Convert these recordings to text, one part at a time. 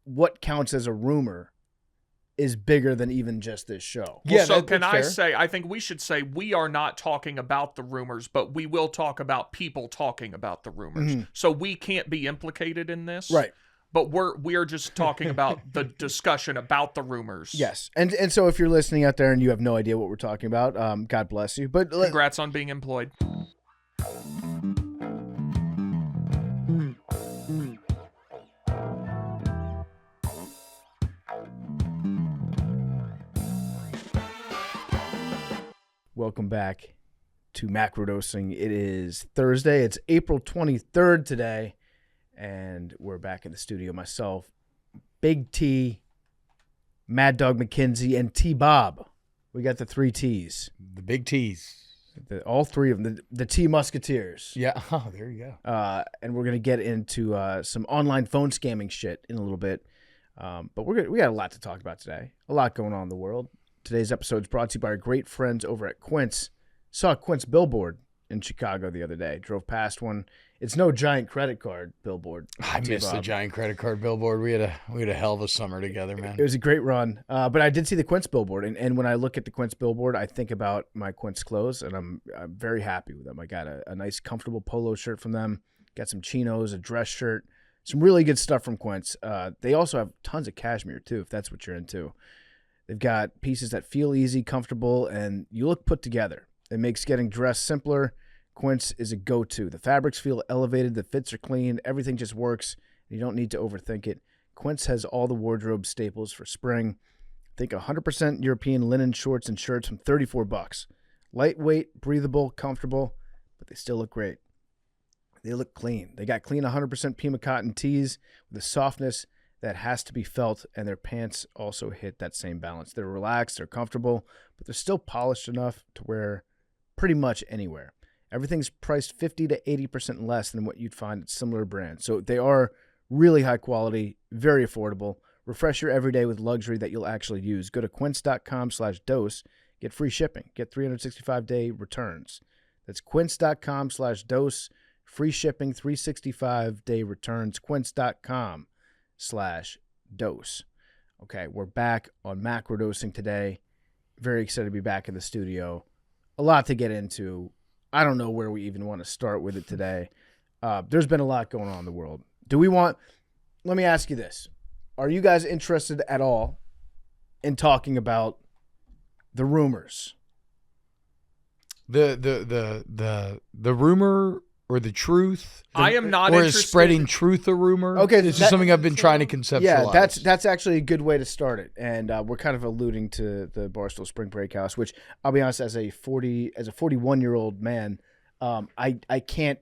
what counts as a rumor is bigger than even just this show. Yeah, so that's can I fair. say, I think we should say we are not talking about the rumors, but we will talk about people talking about the rumors. So we can't be implicated in this. Right. But we are just talking about the discussion about the rumors. Yes. And so if you're listening out there and you have no idea what we're talking about, God bless you. But Congrats on being employed. welcome back to Macrodosing. It is Thursday. It's April 23rd today, and we're back in the studio. Myself, Big T, Mad Dog McKenzie, and T-Bob. We got the three T's. The big T's. All three of them. The T Musketeers. Yeah. Oh, there you go. And we're going to get into some online phone scamming shit in a little bit. But we got a lot to talk about today. A lot going on in the world. Today's episode is brought to you by our great friends over at Quince. Saw a Quince billboard in Chicago the other day. Drove past one. It's no giant credit card billboard. I missed the giant credit card billboard. We had a hell of a summer together, man. It was a great run. But I did see the Quince billboard, and when I look at the Quince billboard, I think about my Quince clothes, and I'm very happy with them. I got a nice, comfortable polo shirt from them. Got some chinos, a dress shirt, some really good stuff from Quince. They also have tons of cashmere too, if that's what you're into. They've got pieces that feel easy, comfortable, and you look put together. It makes getting dressed simpler. Quince is a go-to. The fabrics feel elevated, the fits are clean, everything just works. You don't need to overthink it. Quince has all the wardrobe staples for spring. Think 100% European linen shorts and shirts from $34. Lightweight, breathable, comfortable, but they still look great. They look clean. They got clean 100% Pima cotton tees with a softness that has to be felt, and their pants also hit that same balance. They're relaxed, they're comfortable, but they're still polished enough to wear pretty much anywhere. Everything's priced 50 to 80% less than what you'd find at similar brands. So they are really high quality, very affordable. Refresh your everyday with luxury that you'll actually use. Go to quince.com/dose. Get free shipping. Get 365-day returns. That's quince.com/dose. Free shipping, 365-day returns. Quince.com/dose. Okay, we're back on macrodosing today. Very excited to be back in the studio. A lot to get into. I don't know where we even want to start with it today. There's been a lot going on in the world. Let me ask you this. Are you guys interested at all in talking about the rumors? The rumor or the truth? I am not or interested. Is spreading truth a rumor? Okay, this is something I've been trying to conceptualize. Yeah, that's actually a good way to start it. And we're kind of alluding to the Barstool Spring Break house, which I'll be honest, as a 41-year-old man, I can't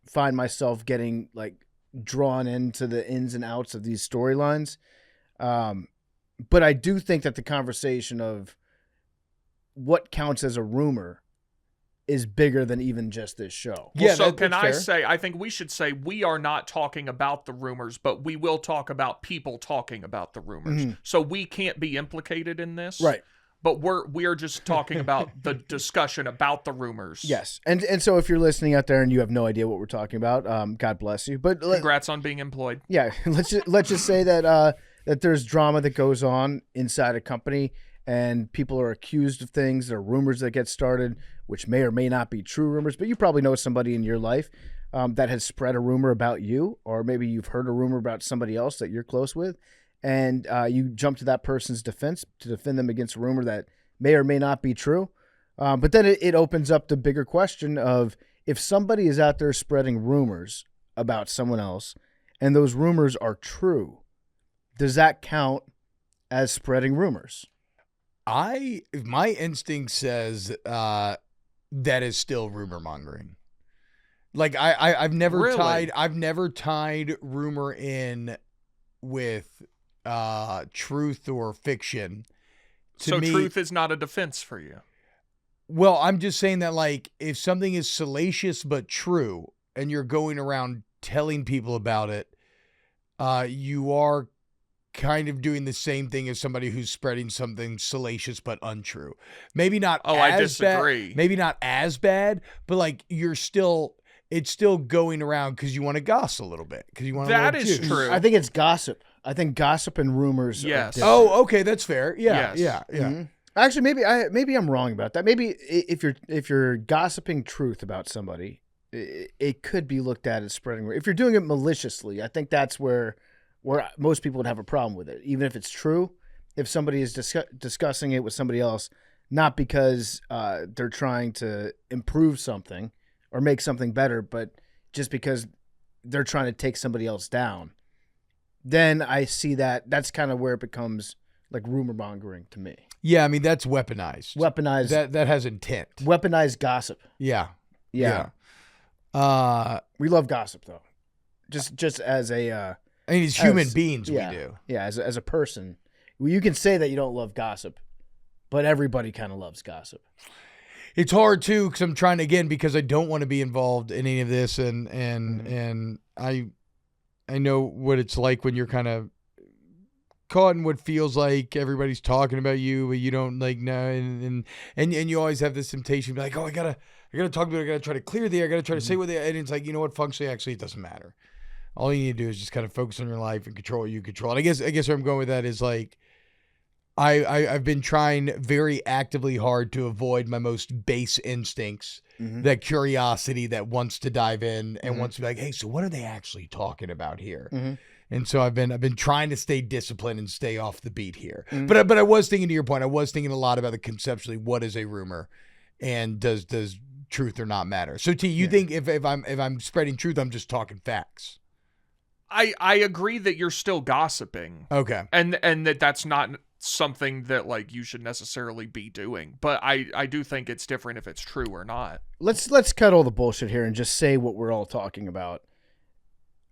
find myself getting like drawn into the ins and outs of these storylines. But I do think that the conversation of what counts as a rumor is bigger than even just this show. Well, Yeah, so that's can I fair. say, I think we should say we are not talking about the rumors, but we will talk about people talking about the rumors. So we can't be implicated in this. Right. But we are just talking about the discussion about the rumors. Yes. And so if you're listening out there and you have no idea what we're talking about, God bless you. But Congrats on being employed. yeah, let's just say that that there's drama that goes on inside a company, and people are accused of things. There are rumors that get started, which may or may not be true rumors, but you probably know somebody in your life that has spread a rumor about you, or maybe you've heard a rumor about somebody else that you're close with, and you jump to that person's defense to defend them against a rumor that may or may not be true. But then it opens up the bigger question of, if somebody is out there spreading rumors about someone else, and those rumors are true, does that count as spreading rumors? My instinct says that is still rumor mongering. Like I've never Really? tied rumor in with truth or fiction. So truth is not a defense for you. Well, I'm just saying that, like, if something is salacious but true, and you're going around telling people about it, you are kind of doing the same thing as somebody who's spreading something salacious but untrue. Maybe not. Oh, I disagree. Maybe not as bad, but like it's still going around because you want to gossip a little bit, because you want That a is little juice. true. I think it's gossip. I think gossip and rumors. Yes. Oh, okay, that's fair. Yeah, Yes. yeah. Mhm. Actually, maybe I'm wrong about that. Maybe if you're gossiping truth about somebody, it could be looked at as spreading. If you're doing it maliciously, I think that's where most people would have a problem with it, even if it's true. If somebody is discussing it with somebody else, not because they're trying to improve something or make something better, but just because they're trying to take somebody else down, then I see that's kind of where it becomes like rumor mongering to me. Yeah, I mean, that's weaponized. That has intent. Weaponized gossip. Yeah. Yeah. We love gossip though. Just as a I mean, as human beings, yeah, we do. Yeah, as a person. Well, you can say that you don't love gossip, but everybody kind of loves gossip. It's hard too because I'm trying to, again, because I don't want to be involved in any of this, and I know what it's like when you're kind of caught in what feels like everybody's talking about you, but you don't like know, and you always have this temptation to be like, oh, I gotta talk about it, I gotta try to clear the air, I gotta try to say what they, and it's like, you know what, functionally, actually, it doesn't matter. All you need to do is just kind of focus on your life and control what you control. And I guess where I'm going with that is like, I've been trying very actively hard to avoid my most base instincts, that curiosity that wants to dive in and wants to be like, hey, so what are they actually talking about here? And so I've been trying to stay disciplined and stay off the beat here. But I was thinking, to your point, I was thinking a lot about the conceptually, what is a rumor, and does truth or not matter? So T, you think if I'm spreading truth, I'm just talking facts? I agree that you're still gossiping. Okay. And that's not something that like you should necessarily be doing. But I do think it's different if it's true or not. Let's cut all the bullshit here and just say what we're all talking about.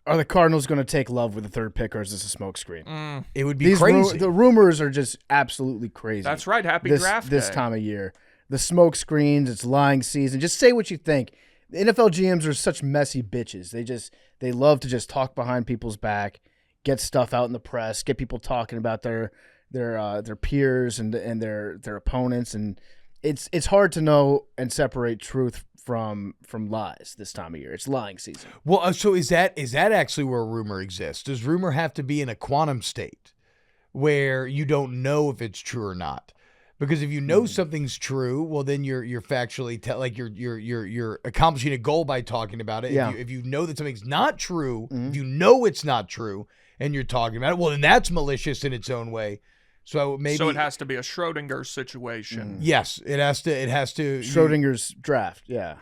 Are the Cardinals going to take Love with the third pick, or is this a smokescreen? It would be crazy. The rumors are just absolutely crazy. That's right. Happy draft day. This time of year. The smoke screens, it's lying season. Just say what you think. The NFL GMs are such messy bitches. They love to just talk behind people's back, get stuff out in the press, get people talking about their peers and their opponents, and it's hard to know and separate truth from lies this time of year. It's lying season. Well, so is that actually where a rumor exists? Does rumor have to be in a quantum state where you don't know if it's true or not? Because if you know something's true, well, then you're factually you're accomplishing a goal by talking about it. Yeah. If you know that something's not true, if you know it's not true, and you're talking about it, well, then that's malicious in its own way. So maybe it has to be a Schrodinger situation. Yes, it has to. Schrodinger's draft. Yeah.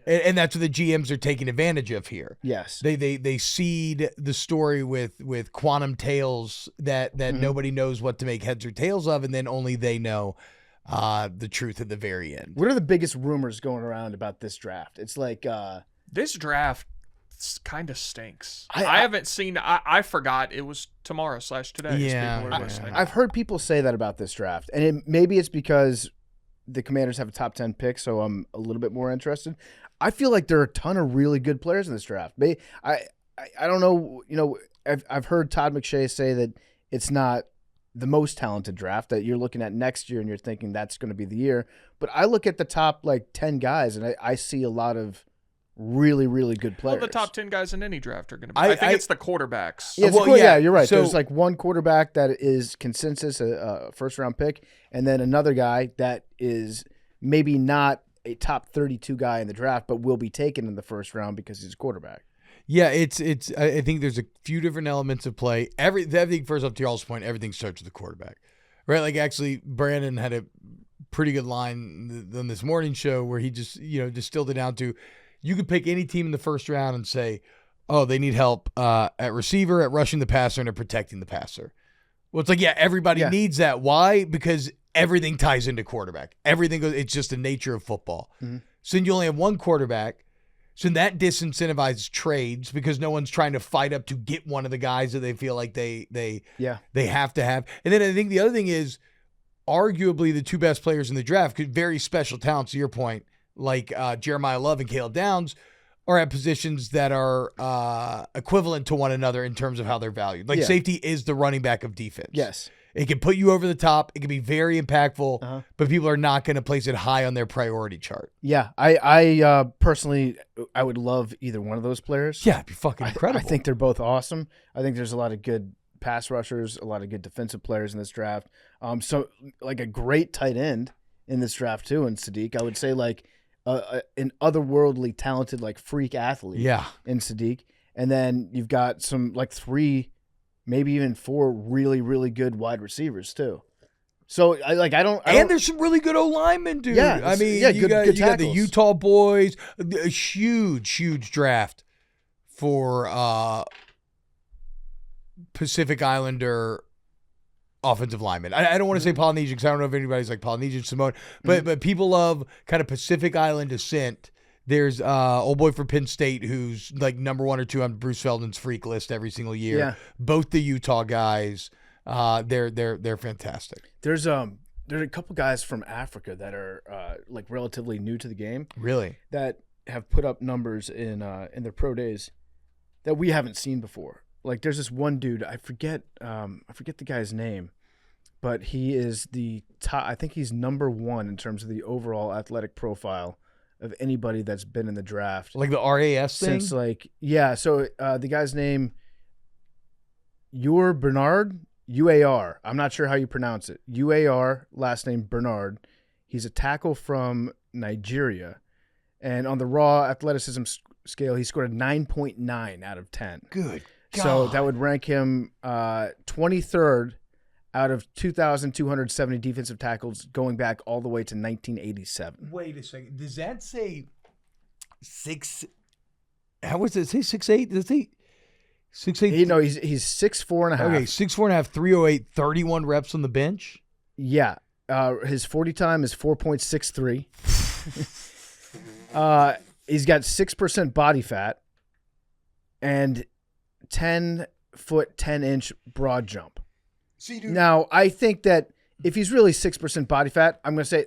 And that's what the GMs are taking advantage of here. Yes. They seed the story with quantum tales that nobody knows what to make heads or tails of, and then only they know the truth at the very end. What are the biggest rumors going around about this draft? It's like this draft kind of stinks. I haven't seen. I forgot it was tomorrow/today. Yeah, people are listening. I've heard people say that about this draft, and maybe it's because the Commanders have a top 10 pick, so I'm a little bit more interested. I feel like there are a ton of really good players in this draft. I don't know. You know, I've heard Todd McShay say that it's not the most talented draft, that you're looking at next year and you're thinking that's going to be the year. But I look at the top like 10 guys and I see a lot of really, really good players. Well, the top 10 guys in any draft are going to be. I think it's the quarterbacks. Yeah, you're right. So, there's like one quarterback that is consensus, a first-round pick, and then another guy that is maybe not a top 32 guy in the draft, but will be taken in the first round because he's a quarterback. Yeah, it's. I think there's a few different elements of play. Everything, first off, to y'all's point, everything starts with the quarterback, right? Like actually, Brandon had a pretty good line on this morning show where he just distilled it down to, you could pick any team in the first round and say, oh, they need help at receiver, at rushing the passer, and at protecting the passer. Well, it's like, yeah, everybody needs that. Why? Because everything ties into quarterback. Everything goes. It's just the nature of football. Mm-hmm. So then you only have one quarterback. So that disincentivizes trades because no one's trying to fight up to get one of the guys that they feel like they have to have. And then I think the other thing is, arguably the two best players in the draft, very special talents, to your point, like Jeremiah Love and Caleb Downs, are at positions that are equivalent to one another in terms of how they're valued. Like safety is the running back of defense. Yes. It can put you over the top. It can be very impactful, but people are not going to place it high on their priority chart. Yeah, I personally, I would love either one of those players. Yeah, it'd be fucking incredible. I think they're both awesome. I think there's a lot of good pass rushers, a lot of good defensive players in this draft. So like a great tight end in this draft too. In Sadiq, I would say like an otherworldly talented like freak athlete. Yeah. In Sadiq, and then you've got some like 3, maybe even 4 really really good wide receivers too. So I don't. And there's some really good O-linemen, dude. Yeah, I mean, yeah, you got the tackles. Utah boys, a huge draft for Pacific Islander offensive linemen. I don't want to say Polynesian because I don't know if anybody's like Polynesian Samoan, but people of kind of Pacific Island descent. There's old boy for Penn State who's like number 1 or 2 on Bruce Feldman's freak list every single year. Yeah. Both the Utah guys, they're fantastic. There's a couple guys from Africa that are like relatively new to the game. Really? That have put up numbers in their pro days that we haven't seen before. Like there's this one dude, I forget the guy's name, but he is the top. I think he's number 1 in terms of the overall athletic profile of anybody that's been in the draft. Like the RAS thing? Since like, yeah. So the guy's name, Bernard, UAR. I'm not sure how you pronounce it. UAR, last name Bernard. He's a tackle from Nigeria. And on the raw athleticism scale, he scored a 9.9 out of 10. Good God. So that would rank him 23rd out of 2,270 defensive tackles going back all the way to 1987. Wait a second. Does that say 6? How was it? Say 6'8"? Does he 6'8"? You know, he's 6'4" and a half. Okay, 6'4" and a half, 308, 31 reps on the bench. Yeah. His 40 time is 4.63. He's got 6% body fat and 10-foot, 10-inch broad jump. See, dude. Now, I think that if he's really 6% body fat, I'm going to say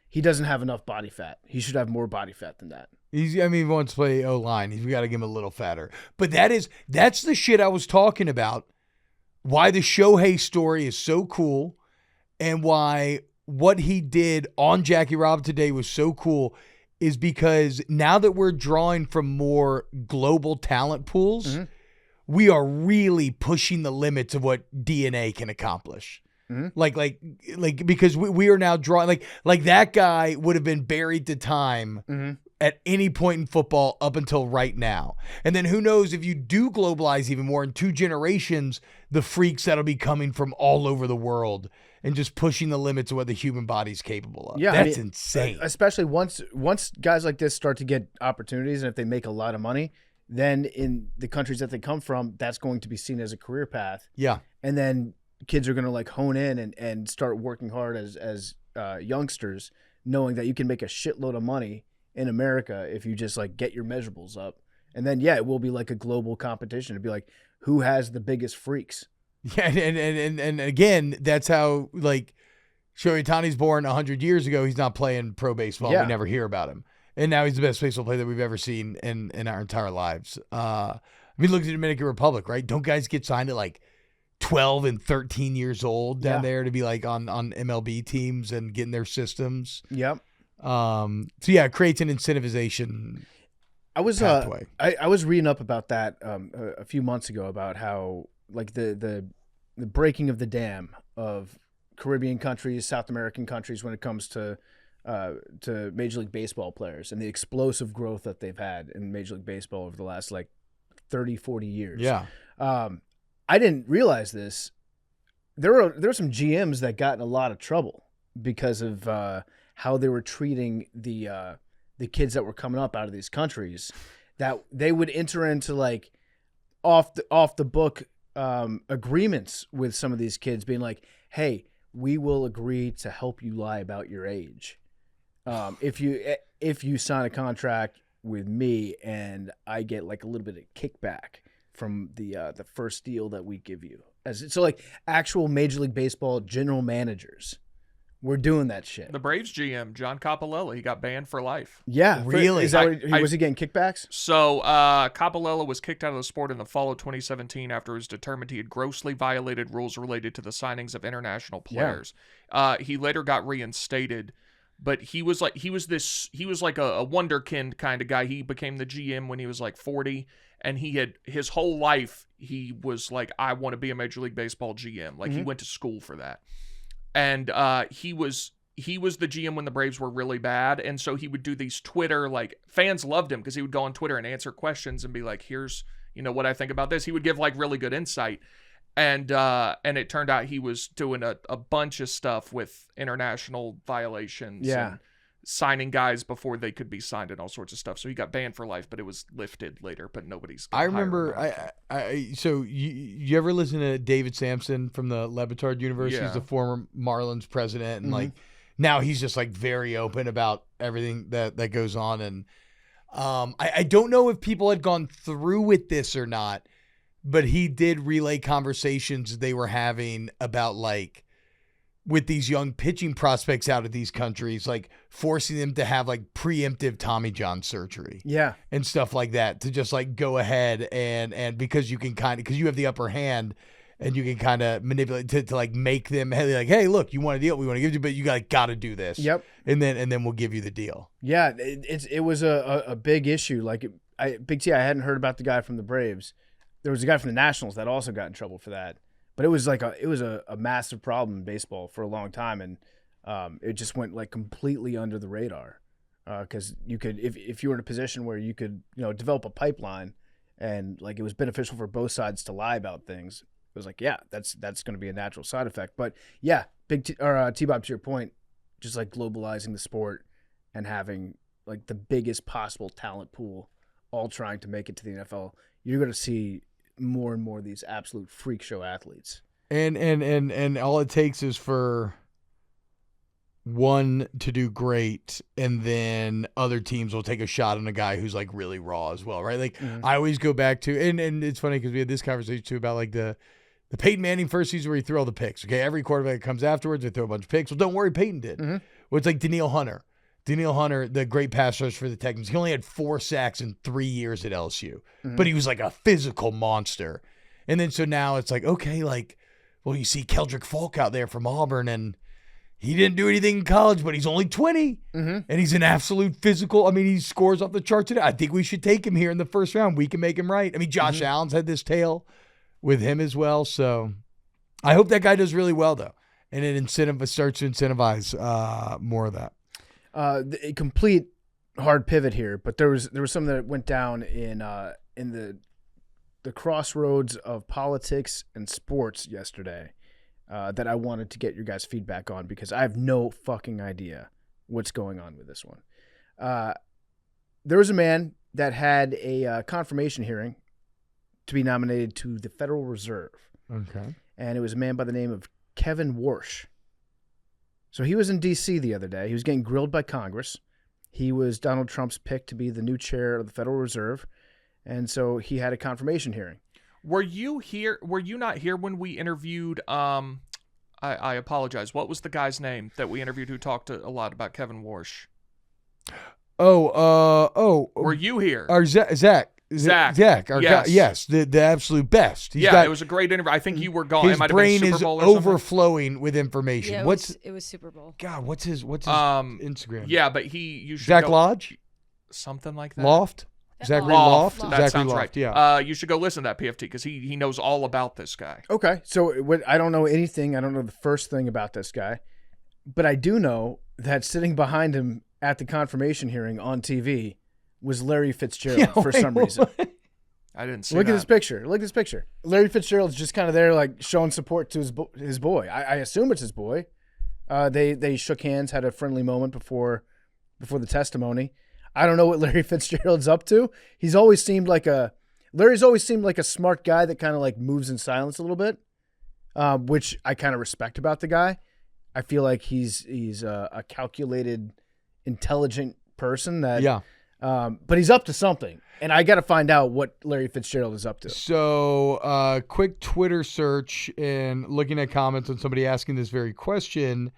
he doesn't have enough body fat. He should have more body fat than that. He wants to play O-line. He's got to give him a little fatter. But that's the shit I was talking about. Why the Shohei story is so cool and why what he did on Jackie Robinson today was so cool is because now that we're drawing from more global talent pools, we are really pushing the limits of what DNA can accomplish. Like because we are now drawing like that guy would have been buried to time at any point in football up until right now. And then who knows if you do globalize even more in 2 generations, the freaks that'll be coming from all over the world and just pushing the limits of what the human body's capable of. Yeah, that's insane. Especially once guys like this start to get opportunities and if they make a lot of money, then in the countries that they come from, that's going to be seen as a career path. Yeah. And then kids are going to like hone in and start working hard as youngsters, knowing that you can make a shitload of money in America if you just like get your measurables up. And then, yeah, it will be like a global competition. It'd be like, who has the biggest freaks? Yeah, and again, that's how like Shohei Ohtani's born 100 years ago. He's not playing pro baseball. Yeah. We never hear about him. And now he's the best baseball player that we've ever seen in our entire lives. I mean, look at the Dominican Republic, right? Don't guys get signed at like 12 and 13 years old down there to be like on MLB teams and getting their systems? Yep. So yeah, it creates an incentivization. I was pathway. I was reading up about that a few months ago about how like the breaking of the dam of Caribbean countries, South American countries when it comes to Major League Baseball players and the explosive growth that they've had in Major League Baseball over the last like 30, 40 years. Yeah. I didn't realize this. There were some GMs that got in a lot of trouble because of how they were treating the kids that were coming up out of these countries, that they would enter into like off the book agreements with some of these kids being like, hey, we will agree to help you lie about your age. If you sign a contract with me and I get like a little bit of kickback from the first deal that we give you. So like actual Major League Baseball general managers were doing that shit. The Braves GM, John Coppolella, he got banned for life. Yeah. Really? Is that was he getting kickbacks? So Coppolella was kicked out of the sport in the fall of 2017 after it was determined he had grossly violated rules related to the signings of international players. Yeah. He later got reinstated, but he was like a wonderkind kind of guy. He became the GM when he was like 40, and he had his whole life he was like, I want to be a Major League Baseball GM. Like he went to school for that, and he was the GM when the Braves were really bad, and so he would do these Twitter, like, fans loved him because he would go on Twitter and answer questions and be like, here's, what I think about this. He would give like really good insight. And it turned out he was doing a bunch of stuff with international violations and signing guys before they could be signed and all sorts of stuff. So he got banned for life, but it was lifted later, but nobody's I remember so you ever listen to David Sampson from the Le Batard University? Yeah. He's the former Marlins president, and like now he's just like very open about everything that goes on. And I don't know if people had gone through with this or not, but he did relay conversations they were having about, like, with these young pitching prospects out of these countries, like forcing them to have like preemptive Tommy John surgery. Yeah. And stuff like that, to just like go ahead and because you can because you have the upper hand and you can kind of manipulate to like make them like, hey, look, you want a deal, we want to give you, but you got to do this. Yep. And then we'll give you the deal. Yeah. It was a big issue. Like Big T, I hadn't heard about the guy from the Braves. There was a guy from the Nationals that also got in trouble for that. But it was like a massive problem in baseball for a long time, and it just went like completely under the radar. Because you could, if you were in a position where you could, develop a pipeline, and like it was beneficial for both sides to lie about things, it was like, yeah, that's going to be a natural side effect. But yeah, T-Bob, to your point, just like globalizing the sport and having like the biggest possible talent pool, all trying to make it to the NFL, you're going to see more and more of these absolute freak show athletes. And all it takes is for one to do great, and then other teams will take a shot on a guy who's like really raw as well, right? Like I always go back to, and it's funny because we had this conversation too about like the Peyton Manning first season where he threw all the picks. Okay, every quarterback that comes afterwards, they throw a bunch of picks. Well, don't worry, Peyton did. Well, it's like Danielle Hunter, the great pass rush for the Texans. He only had 4 sacks in 3 years at LSU, but he was like a physical monster. And then so now it's like, okay, like, well, you see Keldrick Falk out there from Auburn, and he didn't do anything in college, but he's only 20, and he's an absolute physical. I mean, he scores off the charts today. I think we should take him here in the first round. We can make him right. I mean, Josh Allen's had this tale with him as well. So I hope that guy does really well, though, and it starts to incentivize more of that. A complete hard pivot here, but there was something that went down in the crossroads of politics and sports yesterday that I wanted to get your guys' feedback on, because I have no fucking idea what's going on with this one. There was a man that had a confirmation hearing to be nominated to the Federal Reserve. Okay. And it was a man by the name of Kevin Warsh. So he was in D.C. the other day. He was getting grilled by Congress. He was Donald Trump's pick to be the new chair of the Federal Reserve. And so he had a confirmation hearing. Were you here? Were you not here when we interviewed, I apologize, what was the guy's name that we interviewed who talked a lot about Kevin Warsh? Were you here? Or Zach. Yes. Yes, the absolute best. It was a great interview. I think you were gone. His it might brain have been is Super Bowl or something. overflowing with information. Yeah, it was Super Bowl. God, what's his Instagram? Yeah, but you should Zach go, Lodge? Something like that. Loft? Zachary Loft? That Zachary sounds Loft, right. yeah. You should go listen to that PFT because he knows all about this guy. Okay, so I don't know anything. I don't know the first thing about this guy, but I do know that sitting behind him at the confirmation hearing on TV was Larry Fitzgerald for some reason. I didn't see Look that. at this picture. Look at this picture. Larry Fitzgerald's just kind of there, like showing support to his boy. I assume it's his boy. They shook hands, had a friendly moment before the testimony. I don't know what Larry Fitzgerald's up to. Larry's always seemed like a smart guy that kind of like moves in silence a little bit, which I kind of respect about the guy. I feel like he's a calculated, intelligent person that. Yeah. But he's up to something, and I got to find out what Larry Fitzgerald is up to. So, quick Twitter search and looking at comments on somebody asking this very question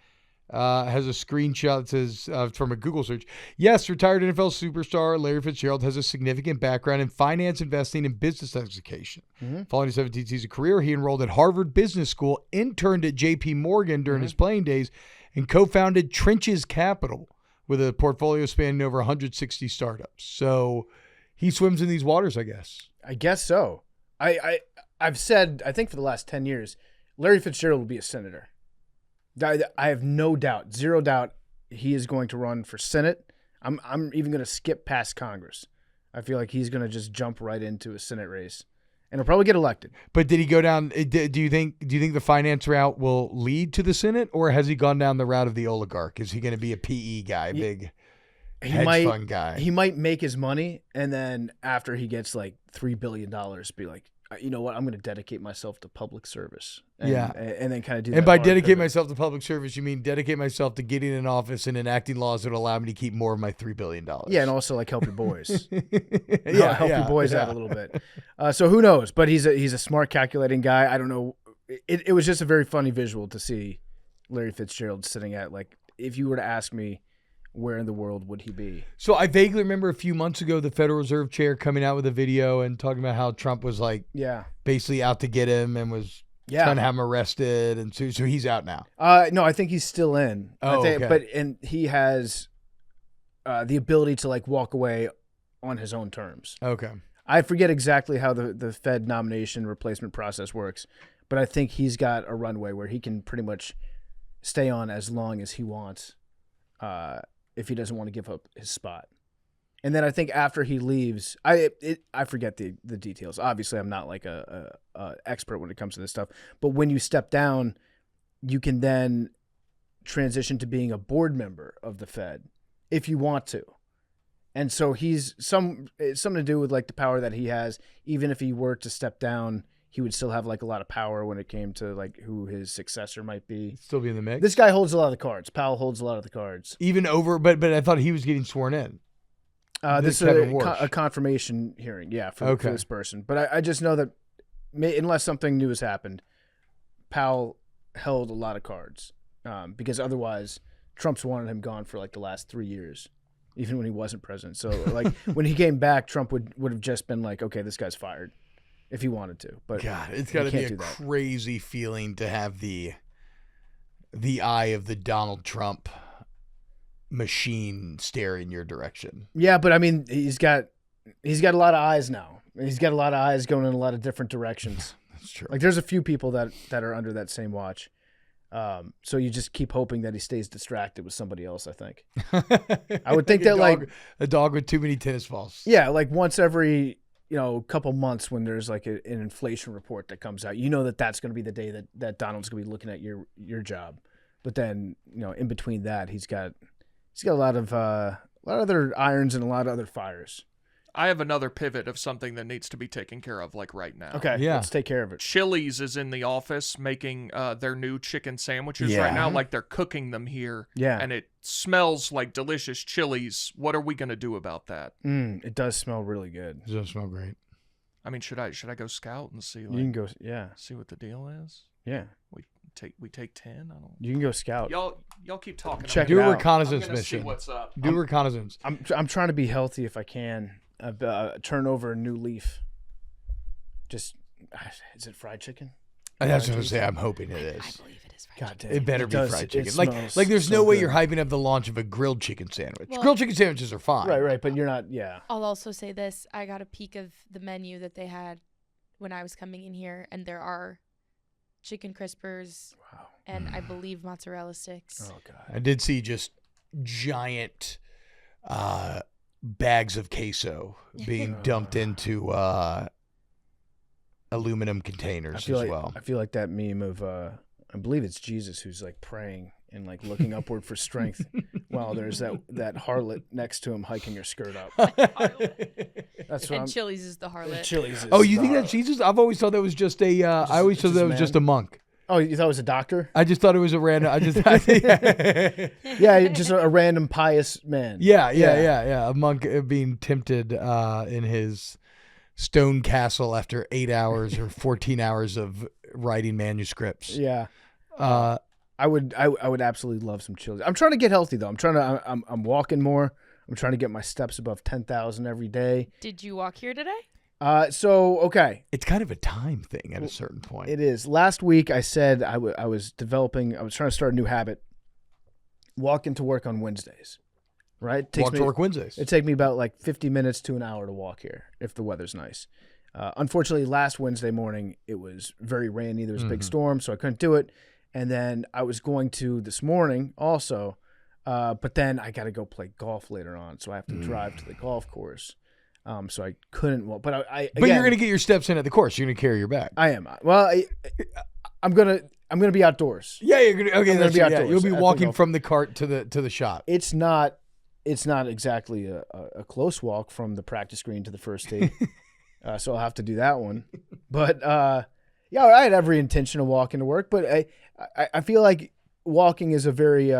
has a screenshot that says from a Google search. Yes, retired NFL superstar Larry Fitzgerald has a significant background in finance, investing, and business education. Following his 17th season career, he enrolled at Harvard Business School, interned at J.P. Morgan during his playing days, and co-founded Trenches Capital, with a portfolio spanning over 160 startups. So he swims in these waters, I guess. I guess so. I've said, I think for the last 10 years, Larry Fitzgerald will be a senator. I have no doubt, zero doubt, he is going to run for Senate. I'm even going to skip past Congress. I feel like he's going to just jump right into a Senate race, and he'll probably get elected. But did he go down? Do you think the finance route will lead to the Senate, or has he gone down the route of the oligarch? Is he going to be a PE guy, big hedge fund guy? He might make his money, and then after he gets like $3 billion, be like, you know what? I'm going to dedicate myself to public service. And, and then kind of do. And by dedicate myself to public service, you mean dedicate myself to getting in office and enacting laws that allow me to keep more of my $3 billion. Yeah, and also like help your boys. Help your boys out a little bit. So who knows? But he's a smart, calculating guy. I don't know. It was just a very funny visual to see Larry Fitzgerald sitting at, like, if you were to ask me, where in the world would he be? So I vaguely remember a few months ago the Federal Reserve chair coming out with a video and talking about how Trump was like basically out to get him and was trying to have him arrested, and so he's out now. No, I think he's still in. Okay. He has the ability to like walk away on his own terms. Okay. I forget exactly how the Fed nomination replacement process works, but I think he's got a runway where he can pretty much stay on as long as he wants. If he doesn't want to give up his spot. And then I think after he leaves, I forget the details. Obviously, I'm not like a expert when it comes to this stuff. But when you step down, you can then transition to being a board member of the Fed if you want to. And so it's something to do with like the power that he has. Even if he were to step down, he would still have like a lot of power when it came to like who his successor might be. Still be in the mix. This guy holds a lot of the cards. Powell holds a lot of the cards. Even over, but I thought he was getting sworn in. This is a confirmation hearing, for this person. But I just know that unless something new has happened, Powell held a lot of cards because otherwise Trump's wanted him gone for like the last 3 years, even when he wasn't president. So like when he came back, Trump would have just been like, okay, this guy's fired. If he wanted to, but God, it's got to be a crazy feeling to have the eye of the Donald Trump machine staring your direction. Yeah, but I mean, he's got a lot of eyes now. He's got a lot of eyes going in a lot of different directions. That's true. Like there's a few people that are under that same watch. So you just keep hoping that he stays distracted with somebody else. I think. I would think that like a dog with too many tennis balls. Yeah, like once every couple months when there's like an inflation report that comes out, that's going to be the day that Donald's going to be looking at your job. But then, in between that, he's got a lot of other irons and a lot of other fires. I have another pivot of something that needs to be taken care of like right now. Okay, let's take care of it. Chili's is in the office making their new chicken sandwiches right now, like they're cooking them here. Yeah. And it smells like delicious Chili's. What are we going to do about that? It does smell really good. It does smell great. I mean, should I go scout and see? Like, you can go, see what the deal is. Yeah. We take 10. I don't. You can go scout. Y'all keep talking. Do a reconnaissance mission. See what's up. Do reconnaissance. I'm trying to be healthy if I can. Turn over a new leaf. Is it fried chicken? That's what I was say. I'm hoping it is. I believe it is fried God chicken. damn, it better be fried chicken. Like there's so no way good. you're hyping up the launch of a grilled chicken sandwich. Well, grilled chicken sandwiches are fine. Right. But you're not. Yeah. I'll also say this. I got a peek of the menu that they had when I was coming in here, and there are chicken crispers and I believe mozzarella sticks. Oh, God. I did see just giant bags of queso being dumped into aluminum containers as well. I feel like that meme of, I believe it's Jesus who's like praying and like looking upward for strength while there's that harlot next to him hiking her skirt up. That's what Chili's is the harlot. Chili's is you think that's Jesus? I've always thought that was just a. I always thought that was just a monk. Oh, you thought it was a doctor? I just thought it was a random. Yeah, just a random pious man. Yeah. A monk being tempted in his stone castle after 8 hours or 14 hours of writing manuscripts. Yeah. I would absolutely love some Chili's. I'm trying to get healthy though. I'm walking more. I'm trying to get my steps above 10,000 every day. Did you walk here today? Okay. It's kind of a time thing at a certain point. It is. Last week I said I was trying to start a new habit. Walk into work on Wednesdays. Right? Walk to work Wednesdays. It takes me about like 50 minutes to an hour to walk here if the weather's nice. Unfortunately, last Wednesday morning, it was very rainy. There was a big Mhm. storm, so I couldn't do it. And then I was going to this morning also, but then I got to go play golf later on, so I have to drive to the golf course. So I couldn't walk. But But again, you're gonna get your steps in at the course. You're gonna carry your bag. I am. Well, I'm gonna be outdoors. Yeah, you're gonna. Okay, I'm gonna be yeah, outdoors you'll be at the walking golf- from the cart to the shot. It's not exactly a close walk from the practice green to the first tee. So I'll have to do that one. But yeah, I had every intention of walking to work, but I feel like walking is a very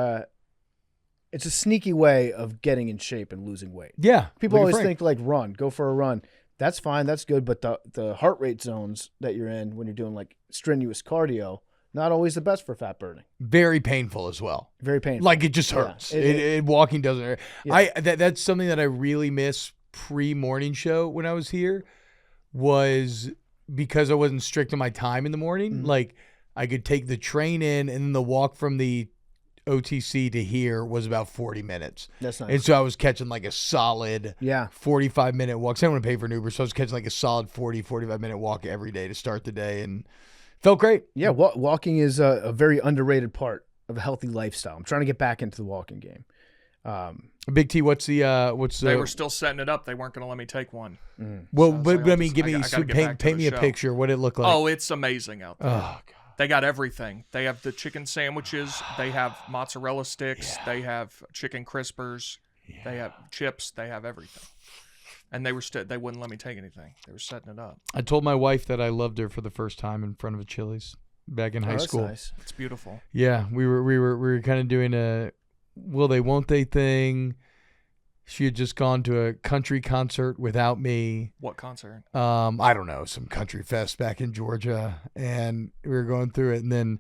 it's a sneaky way of getting in shape and losing weight. Yeah, People look at always Frank. think like run, go for a run. That's fine, that's good, but the heart rate zones that you're in when you're doing like strenuous cardio, not always the best for fat burning. Very painful as well. Very painful. Like it just Yeah, hurts. Walking doesn't hurt. Yeah. That's something that I really miss pre-morning show when I was here, was because I wasn't strict on my time in the morning. Mhm. Like I could take the train in, and then the walk from the OTC to here was about 40 minutes. That's nice. And so I was catching like a solid Yeah. 45-minute walk. So I didn't want to pay for an Uber, so I was catching like a solid 45-minute walk every day to start the day, and felt great. Yeah, walking is a very underrated part of a healthy lifestyle. I'm trying to get back into the walking game. Big T, what's the They were still setting it up. They weren't going to let me take one. well, So but I'll I mean, just- give me I gotta get back to paint the me a show. picture. What it looked like? Oh, it's amazing out there. Oh, God. They got everything. They have the chicken sandwiches. They have mozzarella sticks. They have chicken crispers. They have chips. They have everything. And they wouldn't let me take anything. They were setting it up. I told my wife that I loved her for the first time in front of a Chili's back in high that's school. nice. It's beautiful. Yeah, we were kind of doing a will they won't they thing. She had just gone to a country concert without me. What concert? I don't know, some country fest back in Georgia, and we were going through it, and then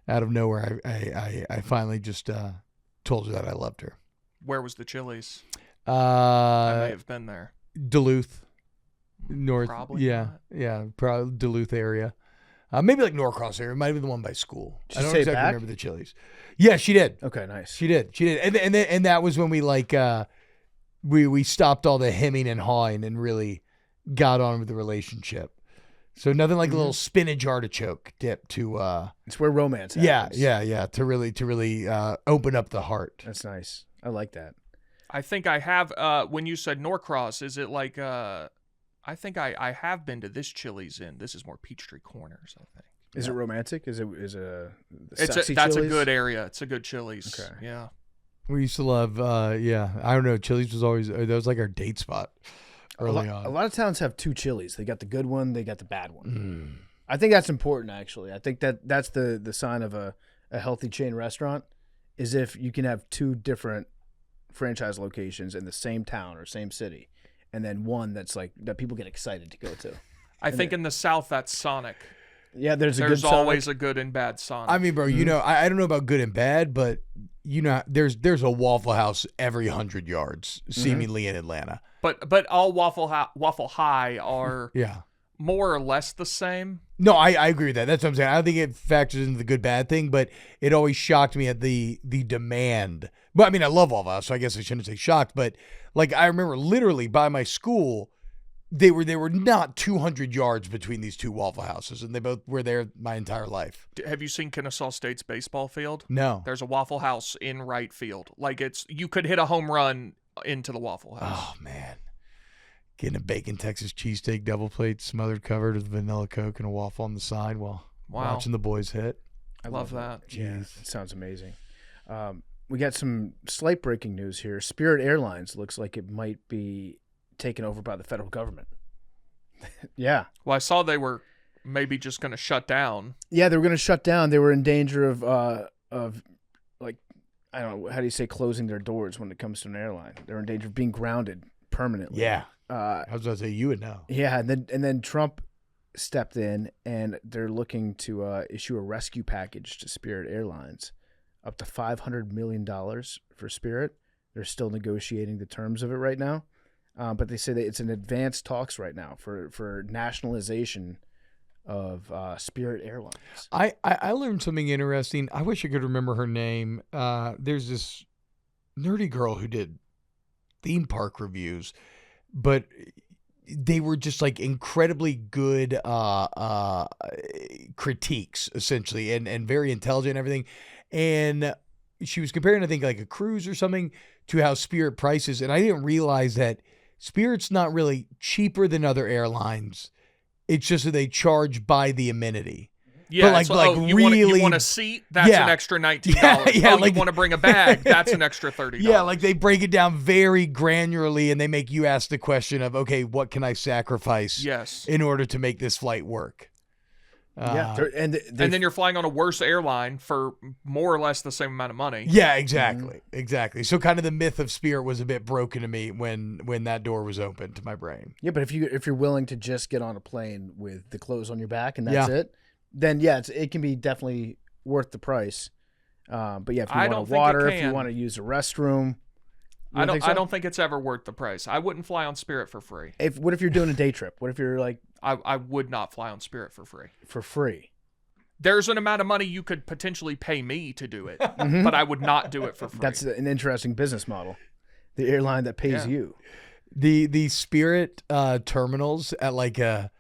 out of nowhere, I finally just told her that I loved her. Where was the Chili's? I may Uh, have been there. Duluth, North. Probably yeah, not. yeah, probably Duluth area. Maybe like Norcross area. It might have been the one by school. Did I she don't say it exactly back? remember the Chili's. Yeah, she did. Okay, nice. She did. And that was when we like we stopped all the hemming and hawing and really got on with the relationship. So nothing like a little spinach artichoke dip to It's where romance yeah, happens. yeah, to really open up the heart. That's nice. I like that. I think I have. When you said Norcross, is it like? I think I have been to this Chili's in. This is more Peachtree Corners, I think. Is it romantic? Is a That's sexy a Chili's? good area. It's a good Chili's. Okay. Yeah. We used to love yeah, I don't know, Chili's was always that was like our date spot early A on. lot of towns have two Chili's. They got the good one. They got the bad one. Mm. I think that's important, actually. I think that's the sign of a healthy chain restaurant is if you can have two different franchise locations in the same town or same city, and then one that's like that people get excited to go to. I think in the South that's Sonic. Yeah, there's There's good always Sonic. a good and bad Sonic. I mean, bro, you know, I don't know about good and bad, but you know, there's a Waffle House every 100 yards, seemingly in Atlanta. but all Waffle High are Yeah. more or less the same. No, I agree with that. That's what I'm saying. I don't think it factors into the good bad thing, but it always shocked me at the demand. But I mean, I love Waffle House, so I guess I shouldn't say shocked. But like, I remember literally by my school, they were not 200 yards between these two Waffle Houses, and they both were there my entire life. Have you seen Kennesaw State's baseball field? No. There's a Waffle House in right field. Like you could hit a home run into the Waffle House. Oh man, getting a bacon Texas cheesesteak double plate smothered covered with vanilla Coke and a waffle on the side while Wow. watching the boys hit. I Love that. Yeah, Jeez. it sounds amazing. We got some slight breaking news here. Spirit Airlines looks like it might be taken over by the federal government. Yeah. Well, I saw they were maybe just going to shut down. Yeah, they were going to shut down. They were in danger of like, I don't know, how do you say closing their doors when it comes to an airline? They're in danger of being grounded permanently. Yeah, I was about to say you would know. Yeah, and then Trump stepped in, and they're looking to issue a rescue package to Spirit Airlines, up to $500 million for Spirit. They're still negotiating the terms of it right now, but they say that it's in advanced talks right now for nationalization of Spirit Airlines. I learned something interesting. I wish I could remember her name. There's this nerdy girl who did theme park reviews, but they were just like incredibly good critiques, essentially, and very intelligent and everything. And she was comparing, I think, like a cruise or something to how Spirit prices. And I didn't realize that Spirit's not really cheaper than other airlines. It's just that they charge by the amenity. Yeah, but you really, want a seat? That's an extra $19. Yeah, you want to bring a bag? That's an extra $30. Yeah, like they break it down very granularly, and they make you ask the question of, okay, what can I sacrifice in order to make this flight work? And then you're flying on a worse airline for more or less the same amount of money. Yeah, exactly. Exactly. So kind of the myth of Spirit was a bit broken to me when that door was opened to my brain. Yeah, but if you're willing to just get on a plane with the clothes on your back and that's it, then it can be definitely worth the price. But yeah, if you want water, if you want to use a restroom, I don't think it's ever worth the price. I wouldn't fly on Spirit for free. What if you're doing a day trip? What if you're like, I would not fly on Spirit for free. For free. There's an amount of money you could potentially pay me to do it, but I would not do it for free. That's an interesting business model. The airline that pays you. The Spirit terminals at like a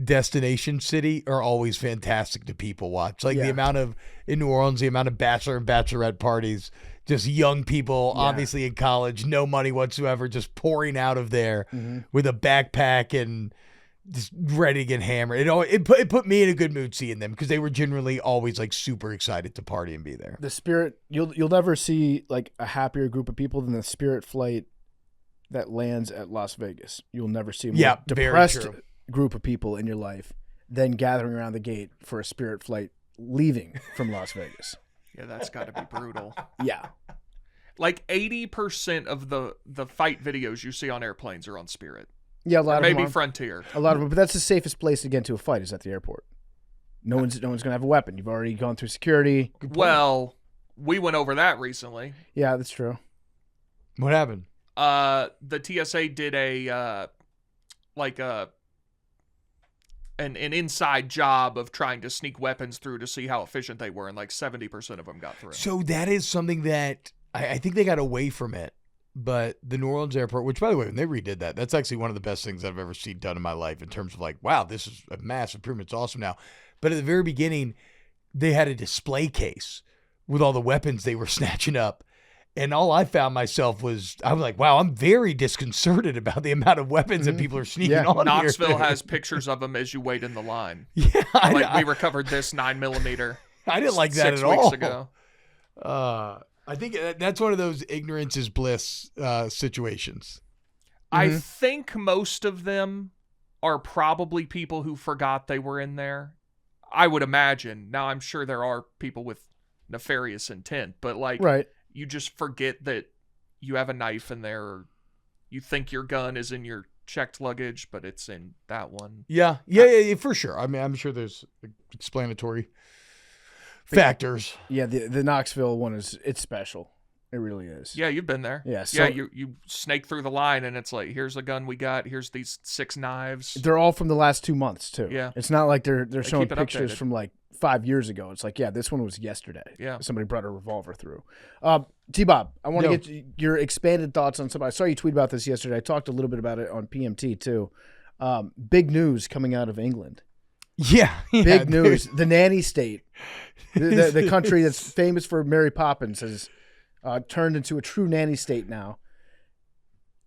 destination city are always fantastic to people watch. Like the amount of, in New Orleans, the amount of bachelor and bachelorette parties, just young people, obviously in college, no money whatsoever, just pouring out of there with a backpack and just ready to get hammered. It put me in a good mood seeing them because they were generally always like super excited to party and be there. The Spirit, you'll never see like a happier group of people than the Spirit flight that lands at Las Vegas. You'll never see a more depressed group of people in your life than gathering around the gate for a Spirit flight leaving from Las Vegas. Yeah, that's got to be brutal. Yeah. Like 80% of the fight videos you see on airplanes are on Spirit. Yeah, a lot of them maybe Frontier. A lot of them, but that's the safest place to get into a fight is at the airport. No one's going to have a weapon. You've already gone through security. Well, we went over that recently. Yeah, that's true. What happened? The TSA did an inside job of trying to sneak weapons through to see how efficient they were, and like 70% of them got through. So that is something that I think they got away from it. But the New Orleans airport, which by the way, when they redid that, that's actually one of the best things I've ever seen done in my life in terms of like, wow, this is a massive improvement. It's awesome now. But at the very beginning, they had a display case with all the weapons they were snatching up. And all I found myself was, I was like, wow, I'm very disconcerted about the amount of weapons that people are sneaking on Knoxville here. has pictures of them as you wait in the line. Yeah. We recovered this 9mm. I didn't like that 6 at weeks all. Ago. I think that's one of those ignorance is bliss situations. I think most of them are probably people who forgot they were in there. I would imagine. Now, I'm sure there are people with nefarious intent, but like, you just forget that you have a knife in there, or you think your gun is in your checked luggage, but it's in that one. Yeah, for sure. I mean, I'm sure there's explanatory factors. Yeah, the Knoxville one it's special. It really is. Yeah, you've been there. Yeah, so, you snake through the line, and it's like, here's a gun we got. Here's these 6 knives. They're all from the last 2 months too. Yeah, it's not like they're showing pictures updated from like 5 years ago. It's like, yeah, this one was yesterday. Yeah, somebody brought a revolver through. T-Bob, I want to get your expanded thoughts on something. I saw you tweet about this yesterday. I talked a little bit about it on PMT too. Big news coming out of England. Yeah, big news. The nanny state, the country that's famous for Mary Poppins, has turned into a true nanny state now.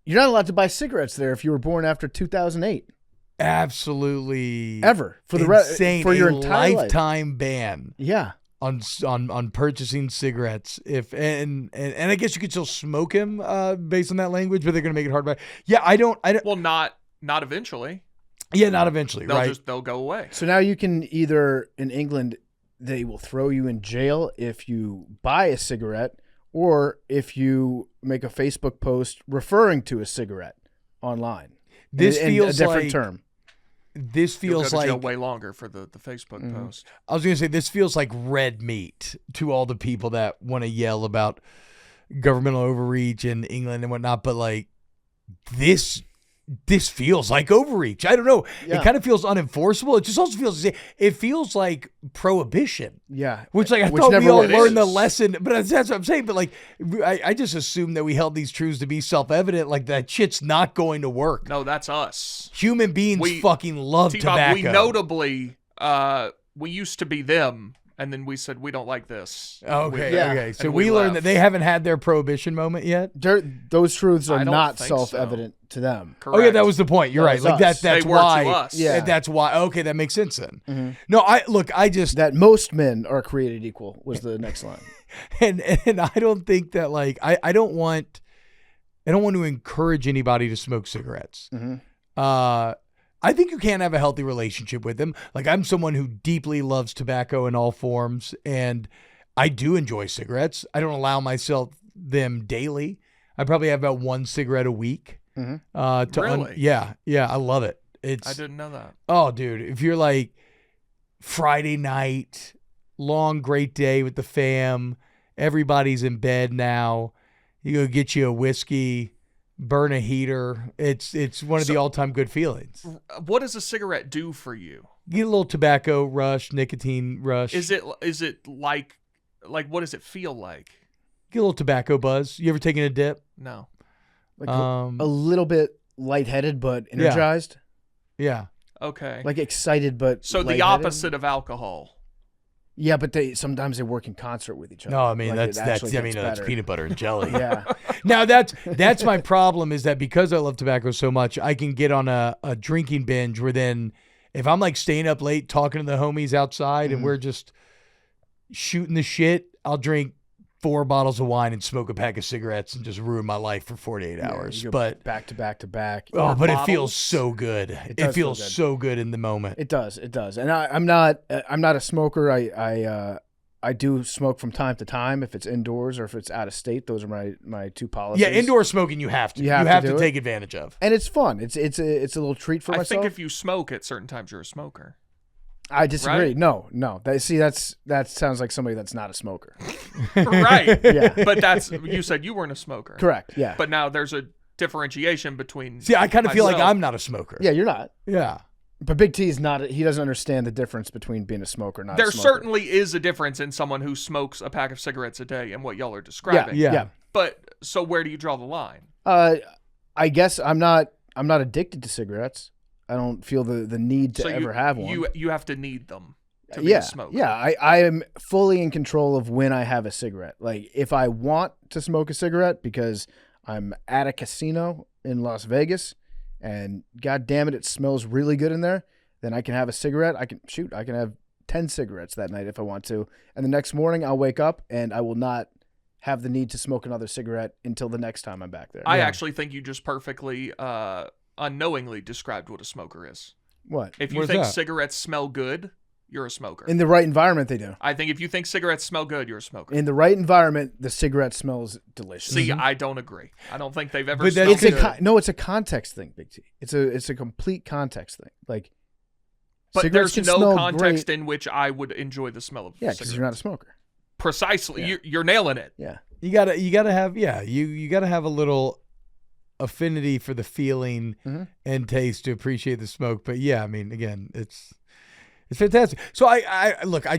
You're not allowed to buy cigarettes there if you were born after 2008. Absolutely, ever for insane. For your entire lifetime ban. Yeah, on purchasing cigarettes. And I guess you could still smoke them based on that language, but they're going to make it hard to buy. Yeah, I don't. Well, not eventually. Yeah, not eventually. They'll go away. So now you can either in England they will throw you in jail if you buy a cigarette, or if you make a Facebook post referring to a cigarette online. This feels a different like term. This feels You'll go to jail like way longer for the Facebook post. I was going to say this feels like red meat to all the people that want to yell about governmental overreach in England and whatnot, but like this this feels like overreach. I don't know. Yeah. It kind of feels unenforceable. It just also feels like prohibition. Yeah. Which I Which thought we never all was. learned the lesson, but that's what I'm saying. But like, I just assumed that we held these truths to be self-evident. Like that shit's not going to work. No, that's us. Human beings fucking love T-Bob, tobacco. we notably, we used to be them, and then we said we don't like this. Okay. So and we learned that left. they haven't had their prohibition moment yet. Those truths I are don't not think self-evident to them. Correct. Oh yeah, that was the point. You're That right. was Like us. that's They were why. to us. Yeah. That's why. Okay, that makes sense then. Mm-hmm. No, I just That most men are created equal was the next line. and I don't think that like I don't want to encourage anybody to smoke cigarettes. Mm-hmm. I think you can have a healthy relationship with them. Like I'm someone who deeply loves tobacco in all forms, and I do enjoy cigarettes. I don't allow myself them daily. I probably have about one cigarette a week. Mm-hmm. Really? Yeah, I love it. I didn't know that. Oh, dude, if you're like Friday night, long great day with the fam, everybody's in bed now. You go get you a whiskey, burn a heater. It's one of the all-time good feelings. What does a cigarette do for you? Get a little tobacco rush, nicotine rush. Is it like what does it feel like? Get a little tobacco buzz. You ever taken a dip? No. Like a little bit lightheaded but energized. Yeah. Okay. Like excited but So the lightheaded. opposite of alcohol. Yeah, but sometimes they work in concert with each other. No, I mean Like, that's it actually gets that's better. peanut butter and jelly. Yeah. Now that's my problem is that because I love tobacco so much, I can get on a drinking binge where then if I'm like staying up late talking to the homies outside and we're just shooting the shit, I'll drink 4 bottles of wine and smoke a pack of cigarettes and just ruin my life for 48 hours. You go But back to back to back. oh, but it bottles? feels so good. does It feel feels good. so good in the moment. It does. And I'm not a smoker. I do smoke from time to time if it's indoors or if it's out of state. Those are my two policies. Yeah, indoor smoking you have to. You have to do it. take advantage of. And it's fun. It's a little treat for I myself. think if you smoke at certain times, you're a smoker. I disagree. Right? No. That sounds like somebody that's not a smoker. Right. Yeah. But you said you weren't a smoker. Correct. Yeah. But now there's a differentiation between. See, I kind of feel like myself. I'm not a smoker. Yeah, you're not. Yeah. But Big T is not. He doesn't understand the difference between being a smoker and not There a smoker. certainly is a difference in someone who smokes a pack of cigarettes a day and what y'all are describing. Yeah. But so where do you draw the line? I guess I'm not addicted to cigarettes. I don't feel the need to So ever have one. You have to need them to be a smoker. Yeah. I am fully in control of when I have a cigarette. Like if I want to smoke a cigarette because I'm at a casino in Las Vegas and God damn it smells really good in there, then I can have a cigarette. I can have 10 cigarettes that night if I want to. And the next morning I'll wake up and I will not have the need to smoke another cigarette until the next time I'm back there. I actually think you just perfectly unknowingly described what a smoker is. What? If you What is think that? cigarettes smell good, you're a smoker. In the right environment, they do. I think if you think cigarettes smell good, you're a smoker. In the right environment, the cigarette smells delicious. See, I don't agree. I don't think they've ever But smelled that's it's good. it's a context thing, Big T. It's a complete context thing. Like, But cigarettes there's can no smell context great. in which I would enjoy the smell of Yeah, because cigarettes. you're not a smoker. Precisely. Yeah. You're nailing it. Yeah. You gotta have you gotta have a little affinity for the feeling and taste to appreciate the smoke. But yeah, I mean, again, it's fantastic. So I look, I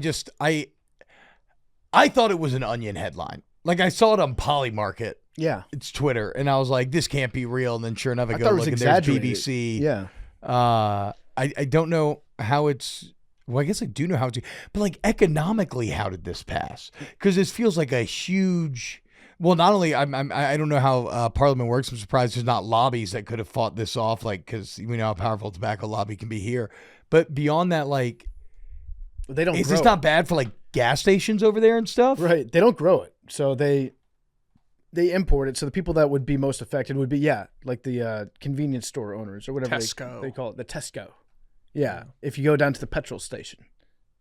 thought it was an Onion headline. Like I saw it on Polymarket. Yeah. It's Twitter, and I was like, this can't be real. And then sure enough, I I go thought it look, was and there's exaggerated. BBC. Yeah. I don't know how it's. Well, I guess I do know how it's. But like economically, how did this pass? Because this feels like a huge. Well, not only I don't know how Parliament works. I'm surprised there's not lobbies that could have fought this off. Like because we know how powerful tobacco lobby can be here. But beyond that, like, They don't is grow this not bad for like gas stations over there and stuff? Right. They don't grow it. So they import it. So the people that would be most affected would be, like the convenience store owners or whatever Tesco. they call it, the Tesco. Yeah. If you go down to the petrol station,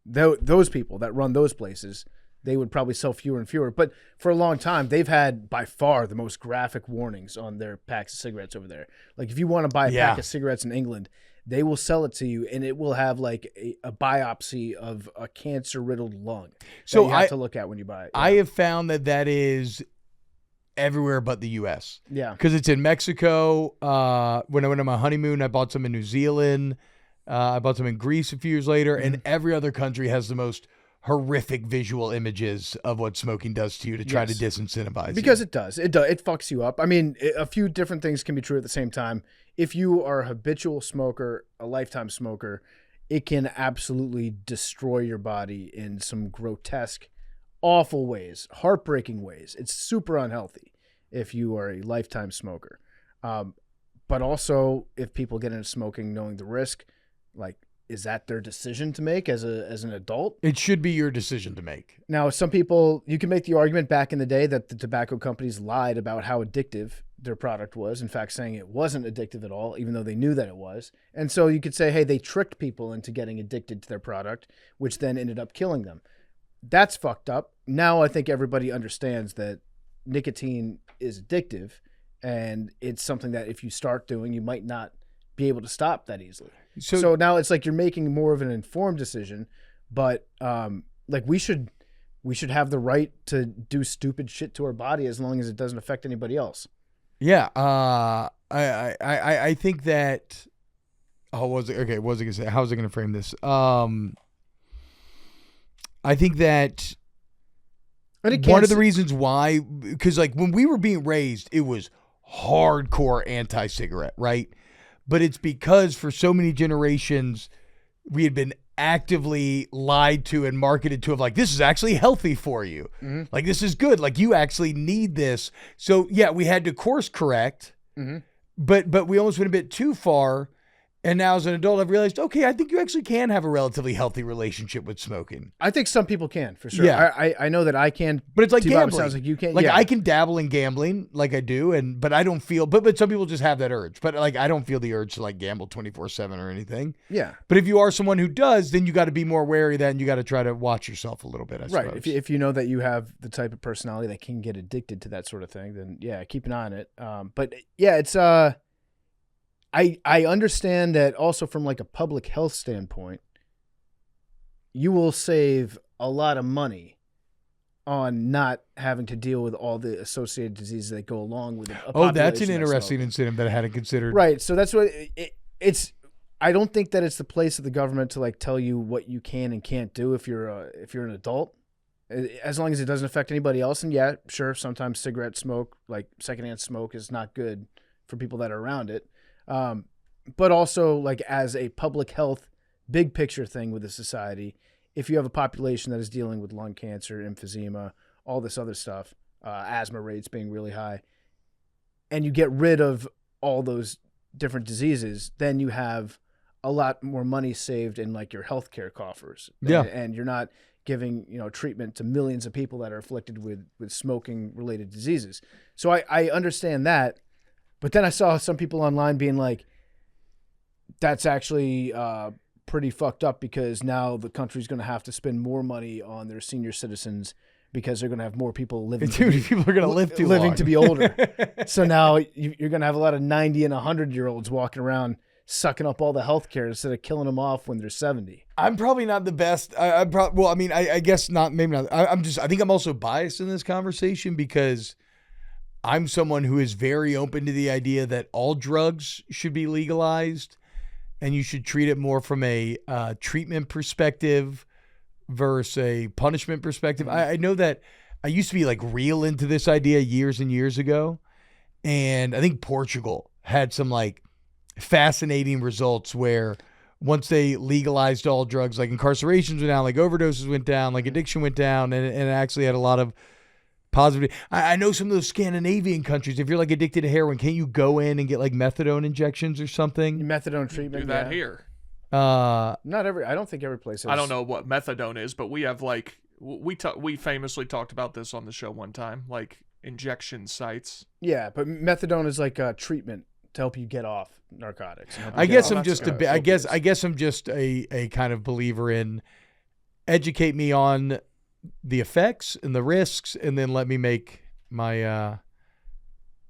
those people that run those places, they would probably sell fewer and fewer. But for a long time, they've had by far the most graphic warnings on their packs of cigarettes over there. Like if you want to buy a pack of cigarettes in England, they will sell it to you, and it will have like a biopsy of a cancer-riddled lung. So that you have to look at when you buy it. I have found that is everywhere but the U.S. Yeah. Because it's in Mexico. When I went on my honeymoon, I bought some in New Zealand. I bought some in Greece a few years later. And every other country has the most horrific visual images of what smoking does to you to try to disincentivize because you. it does. It fucks you up. I mean, a few different things can be true at the same time. If you are a habitual smoker, a lifetime smoker, it can absolutely destroy your body in some grotesque, awful ways, heartbreaking ways. It's super unhealthy if you are a lifetime smoker. But also, if people get into smoking knowing the risk, like, is that their decision to make as an adult? It should be your decision to make. Now, some people, you can make the argument back in the day that the tobacco companies lied about how addictive their product was, in fact, saying it wasn't addictive at all, even though they knew that it was. And so you could say, hey, they tricked people into getting addicted to their product, which then ended up killing them. That's fucked up. Now I think everybody understands that nicotine is addictive, and it's something that if you start doing, you might not be able to stop that easily. So now it's like you're making more of an informed decision, but like we should have the right to do stupid shit to our body as long as it doesn't affect anybody else. Yeah, I think that. Oh, what was I gonna say? How was I gonna frame this? I think that one of the reasons why, because like when we were being raised, it was hardcore anti-cigarette, right? But it's because for so many generations, we had been actively lied to and marketed to of like, this is actually healthy for you. Mm-hmm. Like, this is good. Like, you actually need this. So, yeah, we had to course correct, but we almost went a bit too far. And now as an adult, I've realized, okay, I think you actually can have a relatively healthy relationship with smoking. I think some people can, for sure. Yeah. I know that I can. But it's like T-Bob, gambling. Sounds like you can. Like, yeah. I can dabble in gambling like I do, but I don't feel, but some people just have that urge. But like, I don't feel the urge to like gamble 24/7 or anything. Yeah. But if you are someone who does, then you got to be more wary of that, and you got to try to watch yourself a little bit, I suppose. Right. If you know that you have the type of personality that can get addicted to that sort of thing, then yeah, keep an eye on it. But yeah, it's, I understand that also from like a public health standpoint, you will save a lot of money on not having to deal with all the associated diseases that go along with it. Oh, that's an interesting incentive that I hadn't considered. Right. So that's what it's. I don't think that it's the place of the government to like tell you what you can and can't do if you're an adult, as long as it doesn't affect anybody else. And yeah, sure, sometimes cigarette smoke, like secondhand smoke, is not good for people that are around it. But also like as a public health, big picture thing with the society, if you have a population that is dealing with lung cancer, emphysema, all this other stuff, asthma rates being really high, and you get rid of all those different diseases, then you have a lot more money saved in like your healthcare coffers. Yeah. And you're not giving, treatment to millions of people that are afflicted with smoking related diseases. So I understand that. But then I saw some people online being like, that's actually pretty fucked up because now the country's going to have to spend more money on their senior citizens because they're going to have more people living. Too many people are going to live too living long. to be older. So now you're going to have a lot of 90 and 100-year-olds walking around sucking up all the health care instead of killing them off when they're 70. I'm probably not the best. I guess not. Maybe not. I think I'm also biased in this conversation because I'm someone who is very open to the idea that all drugs should be legalized and you should treat it more from a treatment perspective versus a punishment perspective. I know that I used to be like real into this idea years and years ago. And I think Portugal had some like fascinating results where once they legalized all drugs, like incarcerations went down, like overdoses went down, like addiction went down, and it actually had a lot of positive. I know some of those Scandinavian countries, if you're like addicted to heroin, can't you go in and get like methadone injaections or something? Methadone treatment. Do that here. I don't think every place has. I don't know what methadone is, but we have like we famously talked about this on the show one time, like injection sites. Yeah, but methadone is like a treatment to help you get off narcotics. I guess I'm just I guess I'm just a kind of believer in educate me on the effects and the risks, and then let me make my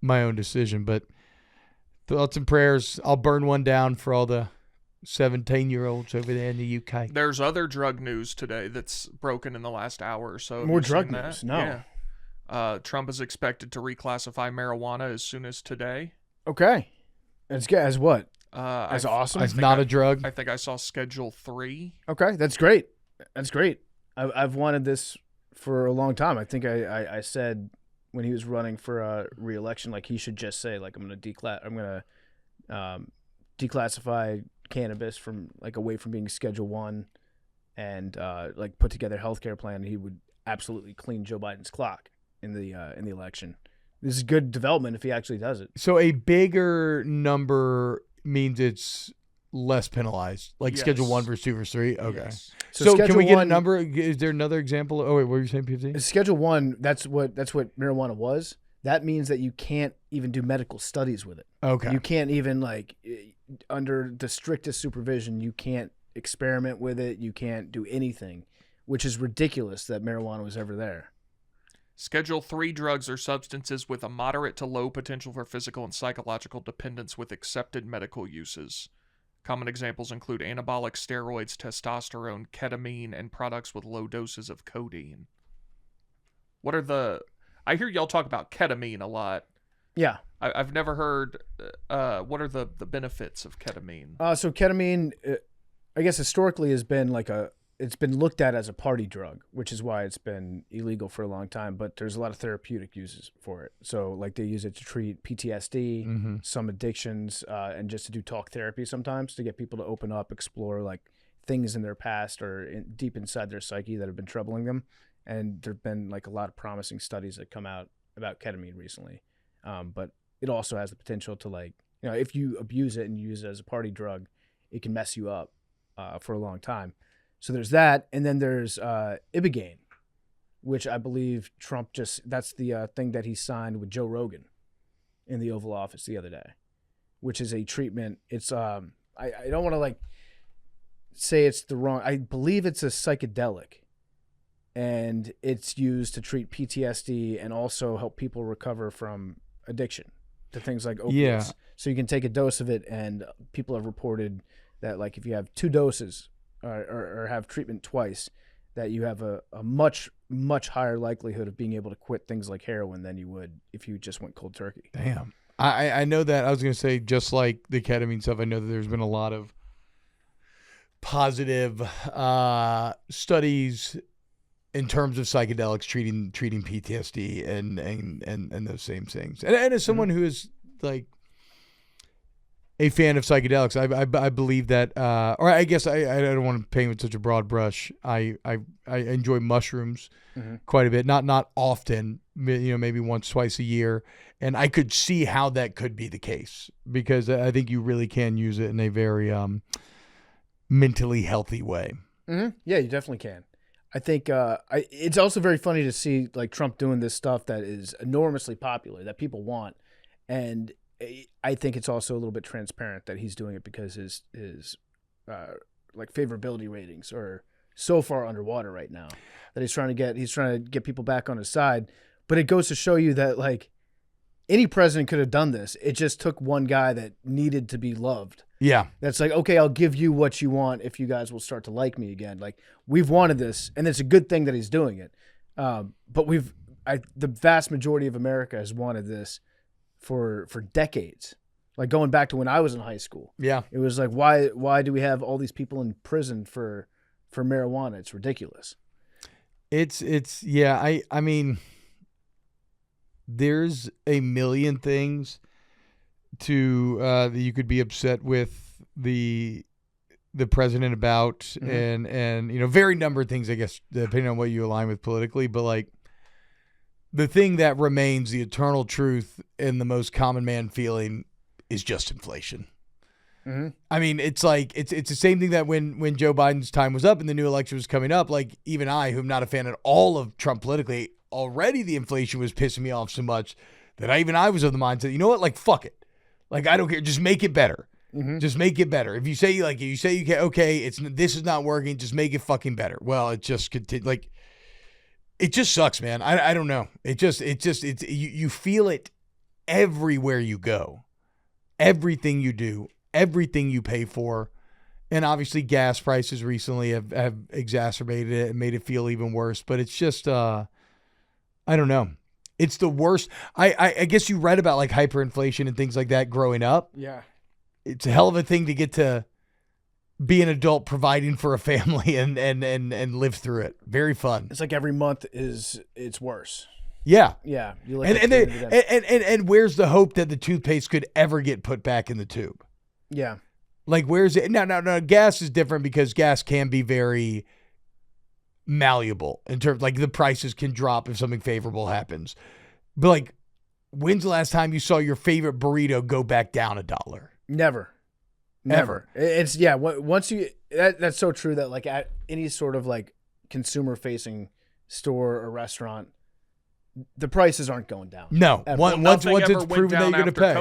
my own decision. But thoughts and prayers. I'll burn one down for all the 17-year-olds over there in the UK. There's other drug news today that's broken in the last hour or so. More drug news? No. Trump is expected to reclassify marijuana as soon as today. Okay. As what? As awesome? As not a drug? I think I saw Schedule 3. Okay, that's great. That's great. I've wanted this for a long time. I think I said when he was running for re-election, like he should just say, like, I'm gonna declassify cannabis from like away from being Schedule 1 and like put together a healthcare plan. He would absolutely clean Joe Biden's clock in the election. This is good development if he actually does it. So a bigger number means it's less penalized, like Yes. Schedule 1 versus 2 versus 3? Okay. Yes. So can Schedule we get a 1 number? Is there another example? Oh, wait, what were you saying, PFT? Schedule 1, that's what marijuana was. That means that you can't even do medical studies with it. Okay. You can't even, like, under the strictest supervision, you can't experiment with it. You can't do anything, which is ridiculous that marijuana was ever there. Schedule 3 drugs are substances with a moderate to low potential for physical and psychological dependence with accepted medical uses. Common examples include anabolic steroids, testosterone, ketamine, and products with low doses of codeine. I hear y'all talk about ketamine a lot. Yeah. I've never heard, what are the benefits of ketamine? So ketamine, I guess historically has been it's been looked at as a party drug, which is why it's been illegal for a long time, but there's a lot of therapeutic uses for it. So like they use it to treat PTSD, some addictions, and just to do talk therapy sometimes to get people to open up, explore like things in their past or deep inside their psyche that have been troubling them. And there've been like a lot of promising studies that come out about ketamine recently. But it also has the potential to, like, you know, if you abuse it and use it as a party drug, it can mess you up for a long time. So there's that. And then there's Ibogaine, which I believe Trump that's the thing that he signed with Joe Rogan in the Oval Office the other day, which is a treatment. It's, I don't want to like say it's the wrong, I believe it's a psychedelic, and it's used to treat PTSD and also help people recover from addiction to things like opiates. Yeah. So you can take a dose of it, and people have reported that, like, if you have 2 doses or have treatment twice, that you have a much, much higher likelihood of being able to quit things like heroin than you would if you just went cold turkey. Damn. I know that. I was going to say, just like the ketamine stuff, I know that there's been a lot of positive studies in terms of psychedelics treating PTSD and those same things. And as someone who is like a fan of psychedelics, I believe that, or I guess I don't want to paint with such a broad brush. I enjoy mushrooms quite a bit, not often, you know, maybe once, twice a year. And I could see how that could be the case, because I think you really can use it in a very mentally healthy way. Mm-hmm. Yeah, you definitely can. I think it's also very funny to see like Trump doing this stuff that is enormously popular that people want, and I think it's also a little bit transparent that he's doing it because his like favorability ratings are so far underwater right now that he's trying to get people back on his side. But it goes to show you that, like, any president could have done this. It just took one guy that needed to be loved. Yeah. That's like, okay, I'll give you what you want if you guys will start to like me again. Like, we've wanted this, and it's a good thing that he's doing it. But the vast majority of America has wanted this for decades. Like, going back to when I was in high school. Yeah. It was like, why do we have all these people in prison for marijuana? It's ridiculous. It's yeah, I mean, there's a million things to that you could be upset with the president about, and you know, very number of things, I guess, depending on what you align with politically. But like, the thing that remains the eternal truth and the most common man feeling is just inflation. I mean, it's like it's the same thing that when Joe Biden's time was up and the new election was coming up, like, even I, who am not a fan at all of Trump politically, already the inflation was pissing me off so much that I was of the mindset, you know what, like, fuck it. Like, I don't care. Just make it better. Just make it better. If you say you can, okay, this is not working, just make it fucking better. Well, it just like, it just sucks, man. I don't know. You feel it everywhere you go, everything you do, everything you pay for. And obviously gas prices recently have exacerbated it and made it feel even worse. But it's just, I don't know. It's the worst. I guess you read about like hyperinflation and things like that growing up. Yeah. It's a hell of a thing to get to be an adult providing for a family and live through it. Very fun. It's like every month it's worse. Yeah. Yeah. You And where's the hope that the toothpaste could ever get put back in the tube? Yeah. Like, where's it? No. Gas is different because gas can be very malleable in terms, like, the prices can drop if something favorable happens. But, like, when's the last time you saw your favorite burrito go back down $1? Never. It's once you that's so true that like at any sort of like consumer facing store or restaurant, the prices aren't going down. No. Once it's proven that you're going to pay.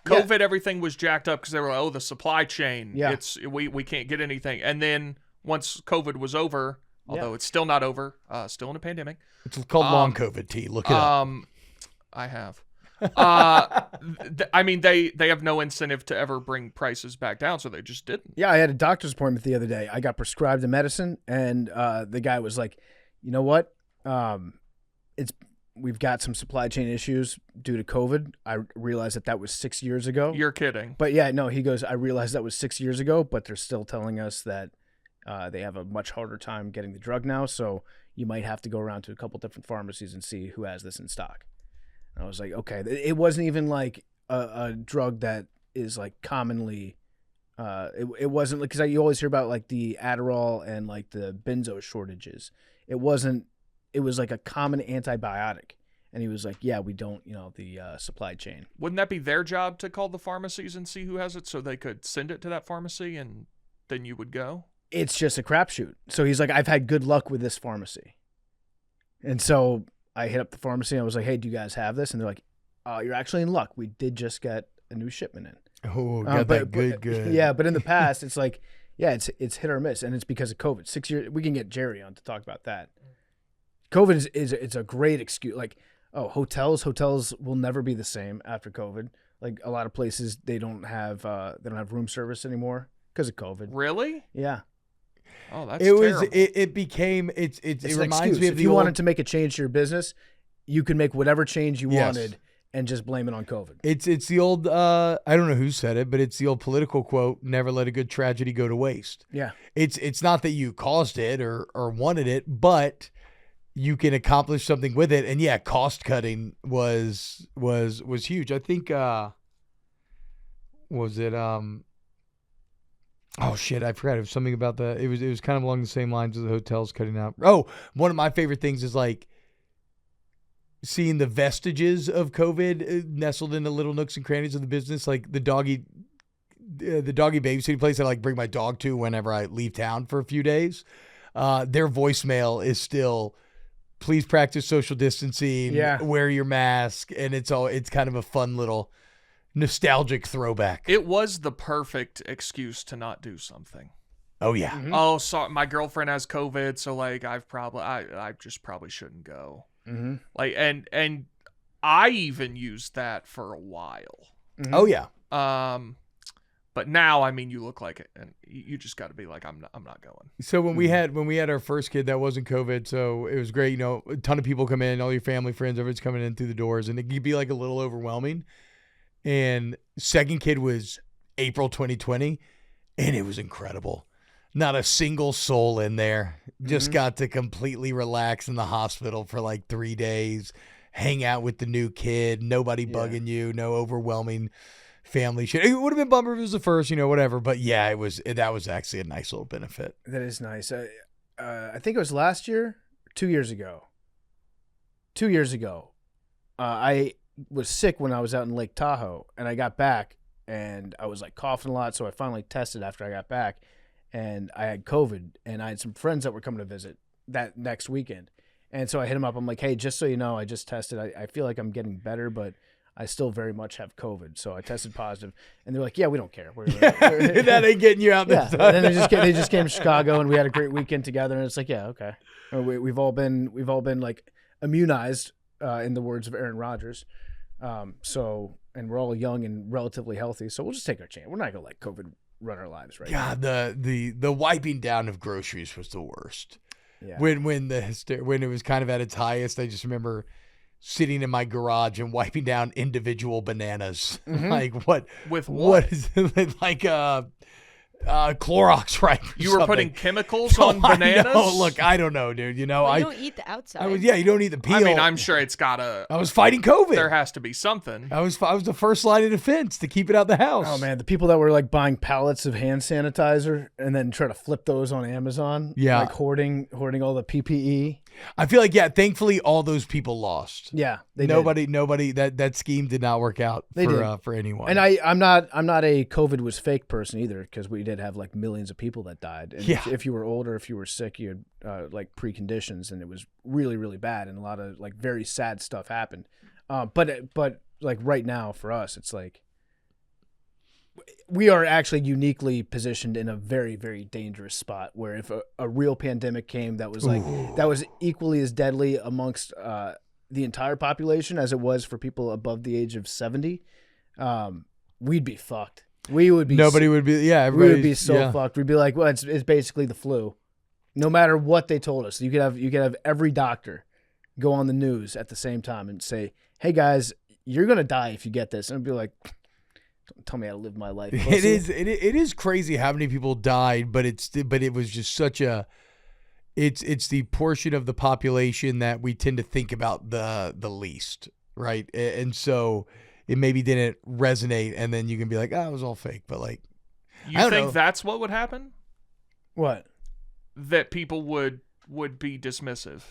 COVID, everything was jacked up because they were like, the supply chain. Yeah. We can't get anything. And then once COVID was over, although it's still not over, still in a pandemic. It's called long COVID, T. Look it up. I have. I mean, they have no incentive to ever bring prices back down, so they just didn't. Yeah, I had a doctor's appointment the other day. I got prescribed a medicine, and the guy was like, "You know what? We've got some supply chain issues due to COVID." I realized that was 6 years ago. You're kidding. But yeah, no, he goes, "I realized that was 6 years ago, but they're still telling us that they have a much harder time getting the drug now, so you might have to go around to a couple different pharmacies and see who has this in stock." And I was like, okay. It wasn't even like a drug that is like commonly, it wasn't like, because you always hear about like the Adderall and like the benzo shortages. It was like a common antibiotic. And he was like, yeah, we don't, the supply chain. Wouldn't that be their job to call the pharmacies and see who has it so they could send it to that pharmacy and then you would go? It's just a crapshoot. So he's like, I've had good luck with this pharmacy. And so I hit up the pharmacy and I was like, hey, do you guys have this? And they're like, you're actually in luck. We did just get a new shipment in. Oh, got that good. Yeah, but in the past, it's like, yeah, it's hit or miss. And it's because of COVID. 6 years, we can get Jerry on to talk about that. COVID it's a great excuse. Like, hotels will never be the same after COVID. Like a lot of places, they don't have room service anymore because of COVID. Really? Yeah. Oh, that's terrible. It became it reminds me of if you wanted to make a change to your business, you could make whatever change you wanted and just blame it on COVID. It's the old I don't know who said it, but it's the old political quote, never let a good tragedy go to waste. Yeah. It's not that you caused it or wanted it, but you can accomplish something with it. And yeah, cost cutting was huge. I think was it oh shit, I forgot. It was something about it was kind of along the same lines as the hotels cutting out. Oh, one of my favorite things is like seeing the vestiges of COVID nestled in the little nooks and crannies of the business, like the doggy babysitting place that I like bring my dog to whenever I leave town for a few days. Their voicemail is still, please practice social distancing, wear your mask, and it's kind of a fun little nostalgic throwback. It was the perfect excuse to not do something. Oh yeah. Mm-hmm. Oh, so my girlfriend has COVID, so like I just probably shouldn't go. Mm-hmm. Like and I even used that for a while. Mm-hmm. Oh yeah. But now, I mean, you look like it, and you just got to be like, I'm not going. So when we had our first kid, that wasn't COVID, so it was great. A ton of people come in, all your family, friends, everyone's coming in through the doors, and it could be like a little overwhelming. And second kid was April 2020, and it was incredible. Not a single soul in there. Just got to completely relax in the hospital for like 3 days, hang out with the new kid, nobody bugging you, no overwhelming family shit. It would have been bummer if it was the first, whatever. But yeah, that was actually a nice little benefit. That is nice. I think it was last year, 2 years ago. 2 years ago, I was sick when I was out in Lake Tahoe, and I got back, and I was like coughing a lot, so I finally tested after I got back, and I had COVID, and I had some friends that were coming to visit that next weekend, and so I hit them up. I'm like, hey, just so you know, I just tested. I feel like I'm getting better, but I still very much have COVID, so I tested positive, and they're like, "Yeah, we don't care. That ain't getting you out there." Yeah, and then they just came to Chicago, and we had a great weekend together, and it's like, yeah, okay. We've all been like immunized, in the words of Aaron Rodgers. So, and we're all young and relatively healthy, so we'll just take our chance. We're not gonna let COVID run our lives, right? God, the wiping down of groceries was the worst. Yeah. When it was kind of at its highest, I just remember sitting in my garage and wiping down individual bananas. Mhm. Like what? With What is it? Like Clorox, right? You were putting chemicals on bananas? Look, I don't know, dude. You know, Well, you don't eat the outside. you don't eat the peel. I mean, I'm sure it's gotta. I was fighting COVID. There has to be something. I was the first line of defense to keep it out the house. Oh man, the people that were like buying pallets of hand sanitizer and then try to flip those on Amazon. Yeah. Like hoarding all the PPE. I feel like, thankfully all those people lost. Yeah. Nobody that scheme did not work out for anyone. And I'm not a COVID was fake person either, because we did have like millions of people that died. And Yeah. if you were older, if you were sick, you had like preconditions, and it was really, really bad, and a lot of like very sad stuff happened. But like right now for us, it's like we are actually uniquely positioned in a very, very dangerous spot where if a real pandemic came that was like that was equally as deadly amongst the entire population as it was for people above the age of 70, we'd be fucked. We would be Nobody would be. Yeah, we would be everybody's- so yeah. fucked. We'd be like, well, it's basically the flu. No matter what they told us, you could have every doctor go on the news at the same time and say, "Hey guys, you're gonna die if you get this," and I'd be like, "Don't tell me how to live my life." It is crazy how many people died, but it was just such a. It's the portion of the population that we tend to think about the least, right? And so it maybe didn't resonate, and then you can be like, it was all fake, but like, I You don't think know. that's what would happen? What? That people would be dismissive.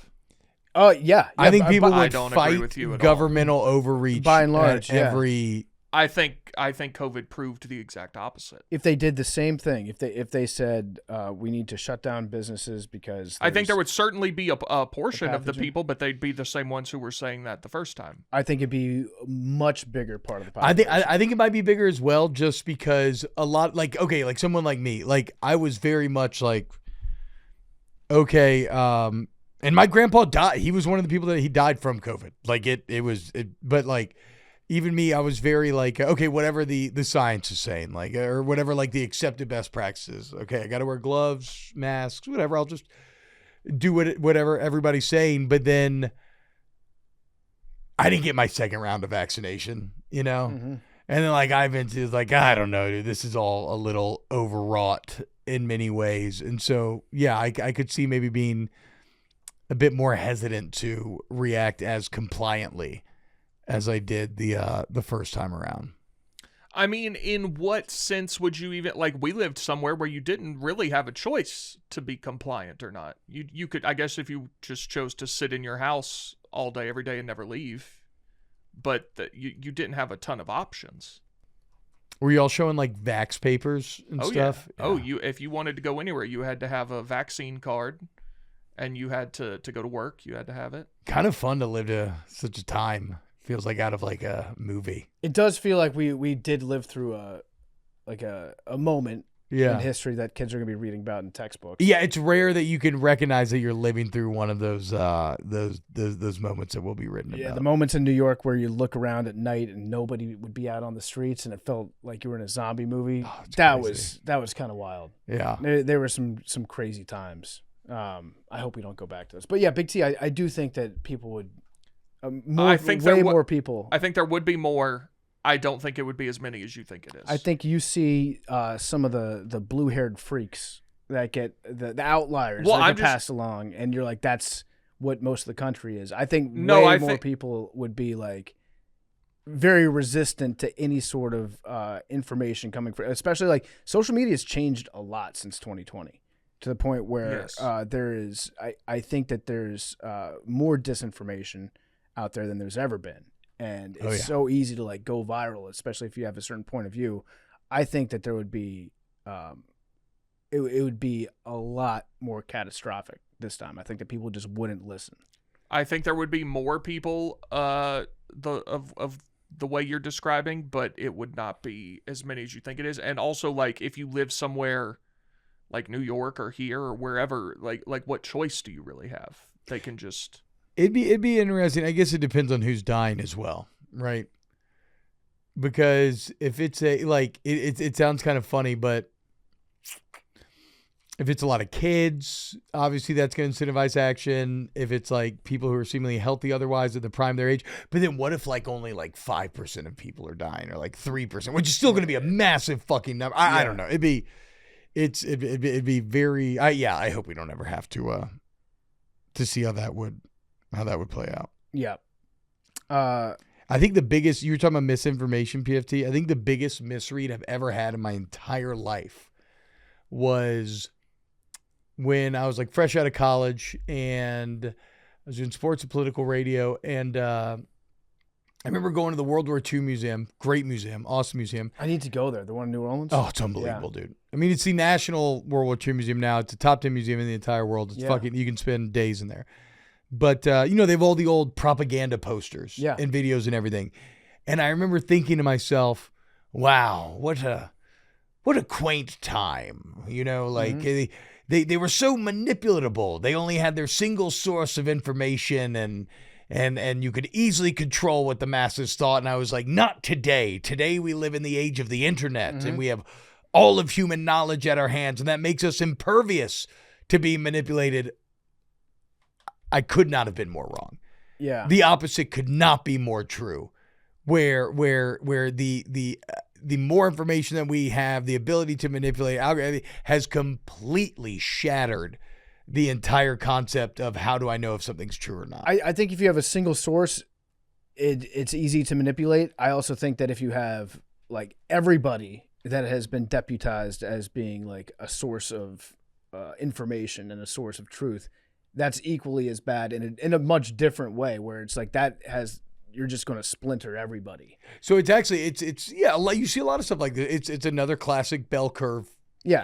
Oh yeah, I think people I would don't agree fight with you at all. governmental overreach By and large, at yeah. every. I think COVID proved the exact opposite. if they did the same thing, if they said we need to shut down businesses because I think there there's- would certainly be a portion of the pathogen? people, but they'd be the same ones who were saying that the first time. I think it'd be a much bigger part of the I population. think it might be bigger as well, just because a lot like someone like me, like I was very much like and my grandpa died. He was one of the people that he died from COVID. Like but like even me, I was very like, okay, whatever the science is saying, like, or whatever, like the accepted best practices. Okay, I got to wear gloves, masks, whatever. I'll just do whatever everybody's saying. But then I didn't get my second round of vaccination, you know? Mhm. And then like I've been to like, I don't know, dude, this is all a little overwrought in many ways. And so, yeah, I could see maybe being a bit more hesitant to react as compliantly as I did the first time around. I mean, in what sense would you even like? We lived somewhere where you didn't really have a choice to be compliant or not. You could, I guess, if you just chose to sit in your house all day, every day, and never leave, but you didn't have a ton of options. Were you all showing like vax papers and stuff? Yeah. Oh, if you wanted to go anywhere, you had to have a vaccine card, and you had to go to work. You had to have it. Kind of fun to live to such a time. Feels like out of like a movie. It does feel like we did live through a moment in history that kids are gonna be reading about in textbooks. Yeah, it's rare that you can recognize that you're living through one of those moments that will be written Yeah, about. the moments in New York where you look around at night and nobody would be out on the streets and it felt like you were in a zombie movie. Oh, it's that crazy. was kind of wild. Yeah. There were some crazy times. I hope we don't go back to those. But yeah, Big T, I do think that people would I think there more people. I think there would be more. I don't think it would be as many as you think it is. I think you see some of the blue-haired freaks that get the outliers Well, that I'm get just- passed along, and you're like, that's what most of the country is. I think No, way I more think- people would be like very resistant to any sort of information coming from, especially like social media has changed a lot since 2020 to the point where Yes. there is, I think that there's more disinformation out there than there's ever been. And it's so easy to like go viral, especially if you have a certain point of view. I think that there would be, it would be a lot more catastrophic this time. I think that people just wouldn't listen. I think there would be more people of the way you're describing, but it would not be as many as you think it is. And also, like, if you live somewhere like New York or here or wherever, like what choice do you really have? They can just. It'd be interesting. I guess it depends on who's dying as well, right? Because if it's it sounds kind of funny, but If it's a lot of kids, obviously that's going to incentivize action. If it's like people who are seemingly healthy otherwise at the prime of their age. But then what if like only like 5% of people are dying or like 3%, which is still going to be a massive fucking number. I don't know. It'd be very, I hope we don't ever have to see how that would play out. Yeah. I think the biggest, you were talking about misinformation, PFT. I think the biggest misread I've ever had in my entire life was when I was like fresh out of college and I was doing sports and political radio. And I remember going to the World War II Museum, great museum, awesome museum. I need to go there. The one in New Orleans? Oh, it's unbelievable, dude. I mean, it's the National World War II Museum now. It's a top 10 museum in the entire world. It's fucking, you can spend days in there. But, they have all the old propaganda posters and videos and everything. And I remember thinking to myself, wow, what a quaint time. They were so manipulatable. They only had their single source of information and you could easily control what the masses thought. And I was like, not today. Today we live in the age of the internet and we have all of human knowledge at our hands. And that makes us impervious to be manipulated. I could not have been more wrong. Yeah. The opposite could not be more true. Where the more information that we have, the ability to manipulate algorithm has completely shattered the entire concept of how do I know if something's true or not. I think if you have a single source, it's easy to manipulate. I also think that if you have like everybody that has been deputized as being like a source of information and a source of truth, that's equally as bad in a much different way, where it's like you're just going to splinter everybody. So it's actually you see a lot of stuff like this. It's another classic bell curve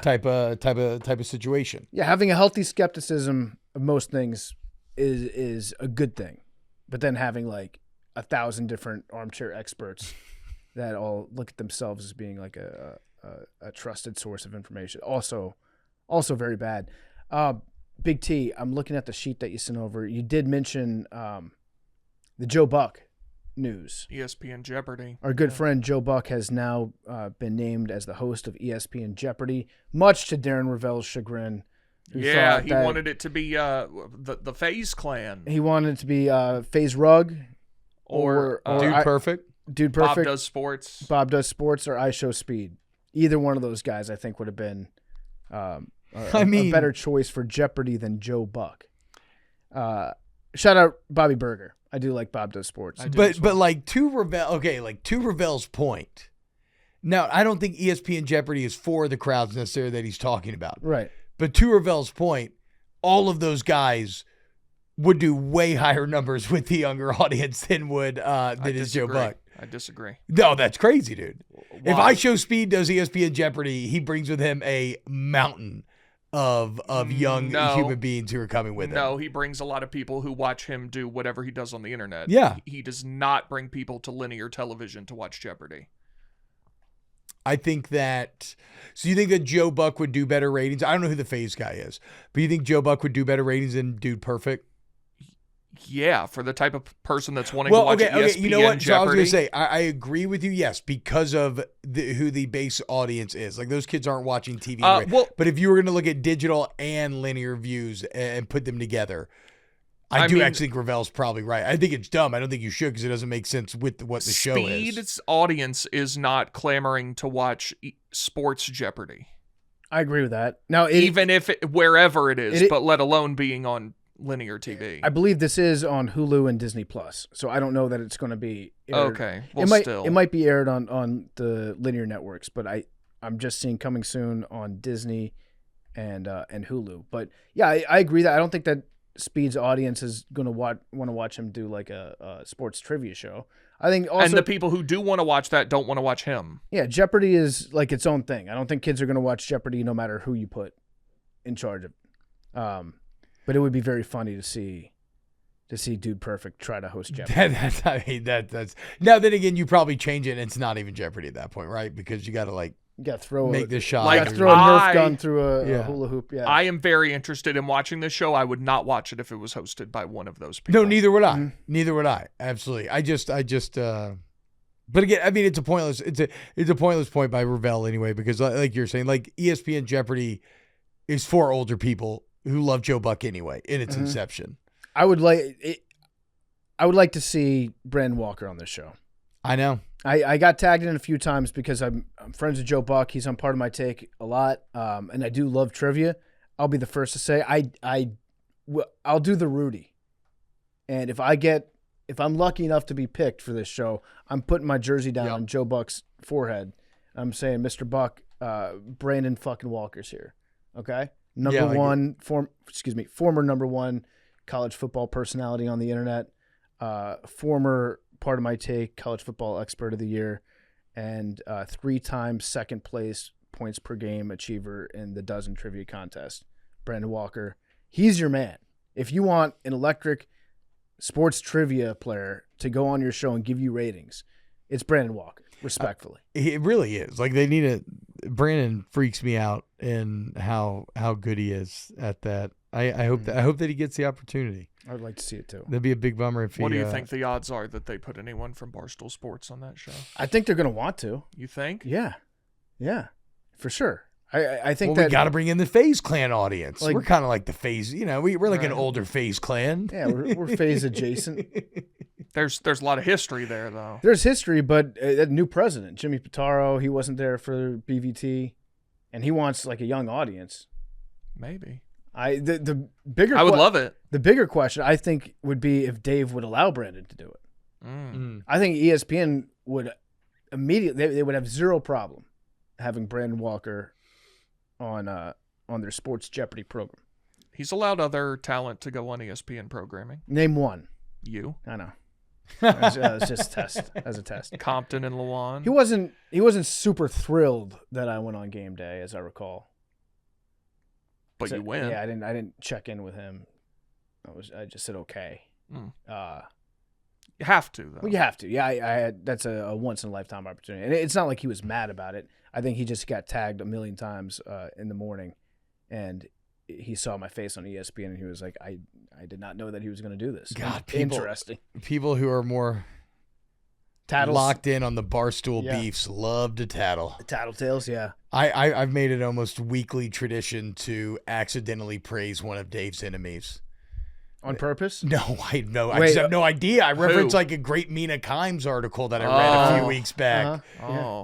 type of situation. Yeah, having a healthy skepticism of most things is a good thing, but then having like 1,000 different armchair experts that all look at themselves as being like a trusted source of information, also very bad. Big T, I'm looking at the sheet that you sent over. You did mention the Joe Buck news. ESPN Jeopardy. Our good friend Joe Buck has now been named as the host of ESPN Jeopardy, much to Darren Ravel's chagrin. He wanted it to be the FaZe Clan. He wanted it to be FaZe Rug or Dude Perfect. Dude Perfect. Bob Does Sports, or I Show Speed. Either one of those guys, I think, would have been a better choice for Jeopardy than Joe Buck. Shout out Bobby Berger. I do like Bob Does Sports. But like to Ravel's point. Now, I don't think ESPN Jeopardy is for the crowds necessarily that he's talking about. Right. But to Ravel's point, all of those guys would do way higher numbers with the younger audience than is Joe Buck. I disagree. No, that's crazy, dude. Why? If I Show Speed does ESPN Jeopardy, he brings with him a mountain of young human beings who are coming with him. No, he brings a lot of people who watch him do whatever he does on the internet. Yeah. He does not bring people to linear television to watch Jeopardy. I think that... So you think that Joe Buck would do better ratings? I don't know who the FaZe guy is, but you think Joe Buck would do better ratings than Dude Perfect? Yeah, for the type of person that's wanting to watch ESPN you know what? Jeopardy. So I was going to say, I agree with you, yes, because of who the base audience is. Like, those kids aren't watching TV. But if you were going to look at digital and linear views and put them together, I do actually think Ravel's probably right. I think it's dumb. I don't think you should, because it doesn't make sense with what the show is. Speed's audience is not clamoring to watch sports Jeopardy. I agree with that. Now, wherever it is, but let alone being on linear TV. I believe this is on Hulu and Disney Plus, so I don't know that it's going to be aired. Okay. Well, it might be aired on the linear networks, but I'm just seeing coming soon on Disney and Hulu. But yeah, I agree that I don't think that Speed's audience is going to want to watch him do like a sports trivia show. I think also, and the people who do want to watch that don't want to watch him. Yeah, Jeopardy is like its own thing. I don't think kids are going to watch Jeopardy no matter who you put in charge of. But it would be very funny to see Dude Perfect try to host Jeopardy. That's now then again, you probably change it and it's not even Jeopardy at that point, right? Because you got to make this shot. Throw a Nerf gun through a hula hoop. Yeah. I am very interested in watching this show. I would not watch it if it was hosted by one of those people. No, neither would I. Mm-hmm. Neither would I. Absolutely. I just but again, I mean, it's a pointless point by Ravel anyway, because like you're saying, like ESPN Jeopardy is for older people who love Joe Buck anyway in its inception. I would like to see Brandon Walker on this show. I know. I got tagged in a few times because I'm friends with Joe Buck. He's on Part of My Take a lot, and I do love trivia. I'll be the first to say I'll do the Rudy, and if I'm lucky enough to be picked for this show, I'm putting my jersey down on Joe Buck's forehead. I'm saying, Mr. Buck, Brandon fucking Walker's here. Okay, former number one college football personality on the internet, former Part of My Take college football expert of the year, and 3-time second place points per game achiever in the dozen trivia contest. Brandon Walker, he's your man. If you want an electric sports trivia player to go on your show and give you ratings, it's Brandon Walker, respectfully. It really is. Like, they need a Brandon freaks me out in how good he is at that. I hope that he gets the opportunity. I would like to see it too. That'd be a big bummer if he. What do you think the odds are that they put anyone from Barstool Sports on that show? I think they're going to want to. You think? Yeah, for sure. I think we got to bring in the FaZe Clan audience. Like, we're kind of like the FaZe. We're like an older FaZe Clan. Yeah, we're FaZe adjacent. There's a lot of history there, though. There's history, but a new president, Jimmy Pitaro, he wasn't there for BVT, and he wants like a young audience. Maybe. The bigger. I would love it. The bigger question, I think, would be if Dave would allow Brandon to do it. I think ESPN would immediately. They would have zero problem having Brandon Walker on their Sports Jeopardy program. He's allowed other talent to go on ESPN programming. Name one. You. I know. It was just as a test. Compton and Lawan. He wasn't super thrilled that I went on game day, as I recall. But you win. Yeah, I didn't check in with him. I just said okay. You have to, though. Well, you have to. Yeah, I had. That's a once in a lifetime opportunity, and it's not like he was mad about it. I think he just got tagged a million times in the morning, and he saw my face on ESPN, and he was like, "I did not know that he was going to do this." God, interesting. People who are more locked in on the Barstool beefs love to tattle. Tattletales, yeah. I've made it almost weekly tradition to accidentally praise one of Dave's enemies. On purpose? No, I just have no idea. I referenced like a great Mina Kimes article that I read a few weeks back.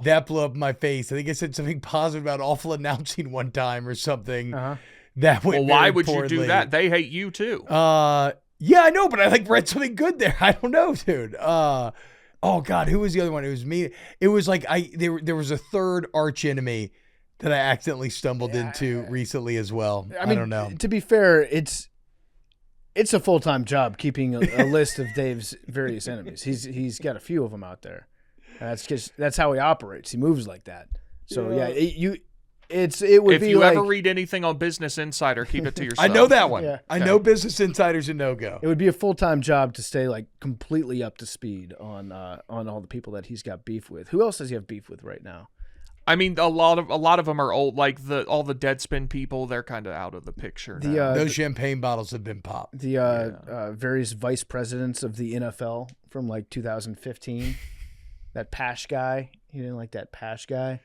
That blew up my face. I think I said something positive about awful announcing one time or something. That went why would poorly. you do that? They hate you too. Yeah, I know, but I like read something good there. I don't know, dude. Oh God, who was the other one? It was me. It was like there was a third arch enemy that I accidentally stumbled into recently as well. I don't know. To be fair, it's a full-time job keeping a list of Dave's various enemies. He's got a few of them out there. That's how he operates. He moves like that. So it would if be you like, ever read anything on Business Insider, keep it to yourself. I know that one. Yeah. I know Business Insider's a no-go. It would be a full-time job to stay like completely up to speed on all the people that he's got beef with. Who else does he have beef with right now? I mean, a lot of them are old. Like all the Deadspin people, they're kind of out of the picture now. Those champagne bottles have been popped. The various vice presidents of the NFL from like 2015. That Pash guy. He didn't like that Pash guy.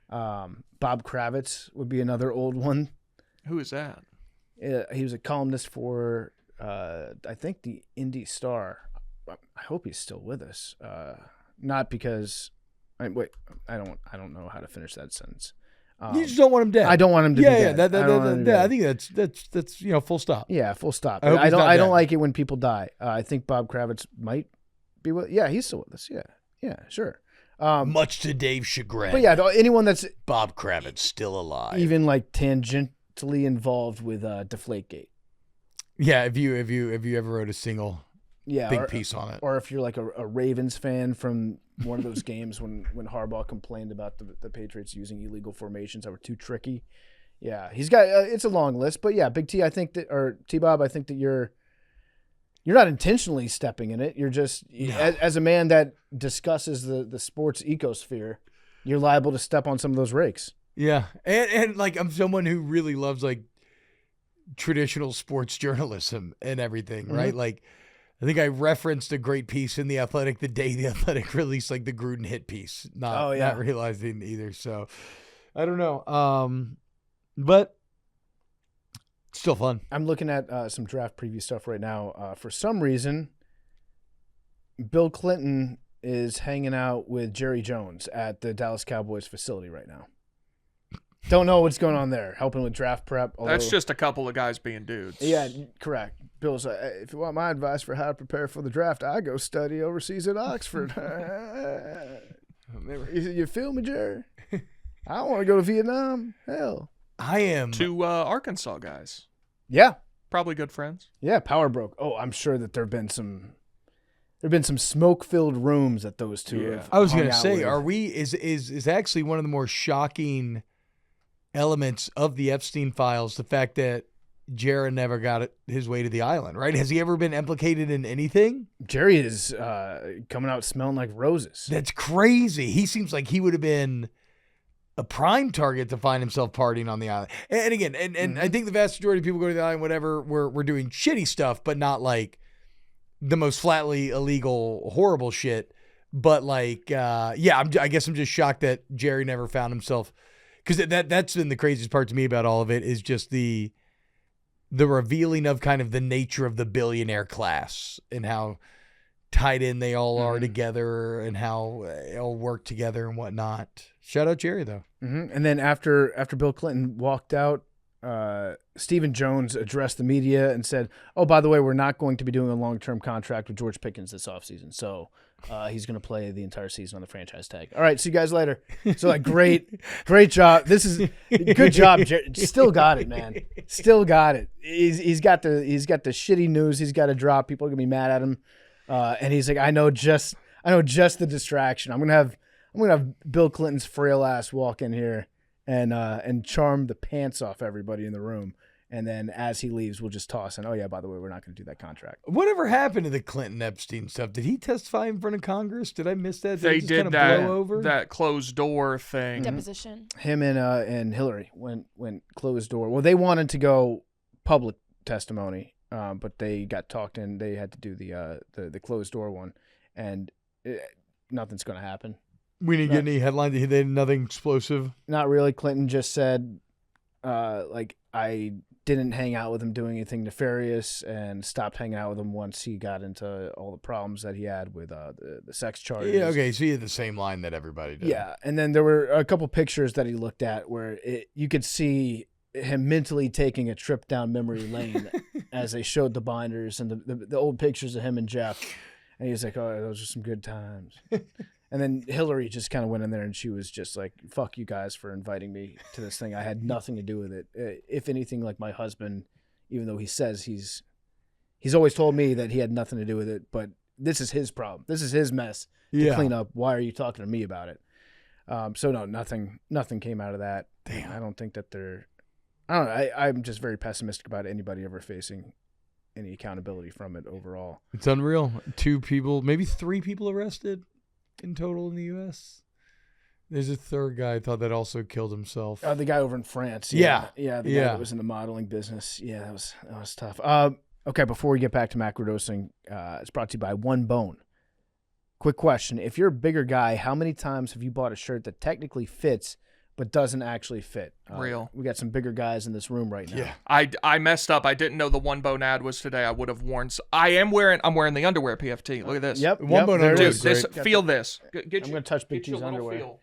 Bob Kravitz would be another old one. Who is that? He was a columnist for, I think, the Indy Star. I hope he's still with us. Not because... I don't know how to finish that sentence. You just don't want him dead. I don't want him to be dead. I think that's full stop. Yeah, full stop. I don't like it when people die. I think Bob Kravitz might be with. Yeah, he's still with us. Yeah, sure. Much to Dave's chagrin. But yeah, anyone that's Bob Kravitz still alive, even like tangentially involved with Deflategate. Yeah, if you ever wrote a single big piece on it, or if you're like a Ravens fan from one of those games when Harbaugh complained about the Patriots using illegal formations that were too tricky. Yeah, he's got it's a long list, but yeah, Big T, I think that, or T-Bob, I think that you're not intentionally stepping in it. You're just as a man that discusses the sports ecosphere, you're liable to step on some of those rakes. Yeah, and like I'm someone who really loves like traditional sports journalism and everything, right? Like, I think I referenced a great piece in The Athletic the day The Athletic released like the Gruden hit piece, not realizing either. So I don't know. But Still fun. I'm looking at some draft preview stuff right now. For some reason, Bill Clinton is hanging out with Jerry Jones at the Dallas Cowboys facility right now. Don't know what's going on there. Helping with draft prep. That's just a couple of guys being dudes. Yeah, correct. Bill's like, if you want my advice for how to prepare for the draft, I go study overseas at Oxford. You feel me, Jerry? I don't want to go to Vietnam. Hell. I am. 2 Arkansas guys. Yeah. Probably good friends. Yeah, power broke. Oh, I'm sure that there've been some smoke-filled rooms that those two have I was hung going to out say, with. are we is actually one of the more shocking elements of the Epstein files the fact that Jared never got his way to the island, right? Has he ever been implicated in anything? Jerry is coming out smelling like roses. That's crazy. He seems like he would have been a prime target to find himself partying on the island. And again, and I think the vast majority of people go to the island, whatever, we're doing shitty stuff, but not like the most flatly illegal, horrible shit. But like, I guess I'm just shocked that Jerry never found himself, because that's been the craziest part to me about all of it, is just the revealing of kind of the nature of the billionaire class and how tied in they all are together and how they all work together and whatnot. Shout out Jerry, though. And then after Bill Clinton walked out, Stephen Jones addressed the media and said, "Oh, by the way, we're not going to be doing a long-term contract with George Pickens this offseason. So he's going to play the entire season on the franchise tag. All right, see you guys later." So like, great job. This is good job. Still got it, man. Still got it. He's got the shitty news he's got to drop. People are gonna be mad at him. And he's like, I know just the distraction. I'm gonna have Bill Clinton's frail ass walk in here and charm the pants off everybody in the room. And then as he leaves, we'll just toss in, "Oh yeah, by the way, we're not going to do that contract." Whatever happened to the Clinton Epstein stuff? Did he testify in front of Congress? Did I miss that? They just did kind of that blow over? that closed door thing. Deposition. Him and Hillary went closed door. Well, they wanted to go public testimony, but they got talked in. They had to do the closed door one, and nothing's going to happen. We didn't get any headlines. They did nothing explosive. Not really. Clinton just said, I didn't hang out with him doing anything nefarious, and stopped hanging out with him once he got into all the problems that he had with the sex charges. Yeah, okay, so he had the same line that everybody did. Yeah, and then there were a couple pictures that he looked at where you could see him mentally taking a trip down memory lane as they showed the binders and the old pictures of him and Jeff. And he was like, "Oh, those are some good times." And then Hillary just kind of went in there and she was just like, "Fuck you guys for inviting me to this thing. I had nothing to do with it. If anything, like my husband, even though he says he's always told me that he had nothing to do with it, but this is his problem. This is his mess to clean up. Why are you talking to me about it?" So no, nothing came out of that. Damn. I don't think that I don't know. I'm just very pessimistic about anybody ever facing any accountability from it overall. It's unreal. 2 people, maybe 3 people arrested in total in the U.S. There's a third guy I thought that also killed himself. The guy over in France. Yeah. The guy that was in the modeling business. Yeah, that was tough. Okay, before we get back to macrodosing, it's brought to you by One Bone. Quick question. If you're a bigger guy, how many times have you bought a shirt that technically fits but doesn't actually fit? Real. We got some bigger guys in this room right now. Yeah. I messed up. I didn't know the One Bone ad was today. I would have worn. I'm wearing the underwear PFT. Look at this. Yep. One Bone there it underwear Dude, is. is this great. feel this. I'm going to touch Big Get your T's little underwear. feel.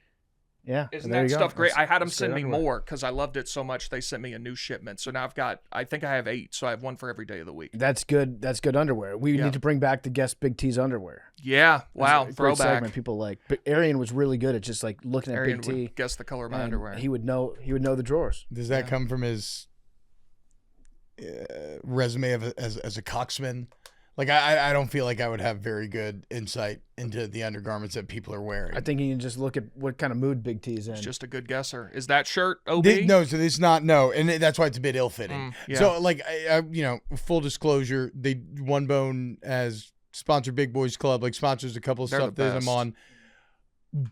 Yeah. Isn't there that you go. stuff great? That's- I had them that's great send me underwear. more because I loved it so much. They sent me a new shipment. So now I think I have 8. So I have one for every day of the week. That's good. That's good underwear. We need to bring back the Guess Big T's underwear. Yeah. Wow. That's a great Throwback. segment. People like. But Arian was really good at just like looking at Arian Big T. would guess the color of my and underwear. He would know the drawers. Does that come from his resume as a coxman? Like, I don't feel like I would have very good insight into the undergarments that people are wearing. I think you can just look at what kind of mood Big T's in. It's just a good guesser. Is that shirt OB? No, so it's not. No, and that's why it's a bit ill-fitting. Yeah. So, like, full disclosure, they One Bone as sponsor Big Boys Club, like sponsors a couple of They're stuff the that I'm best. on.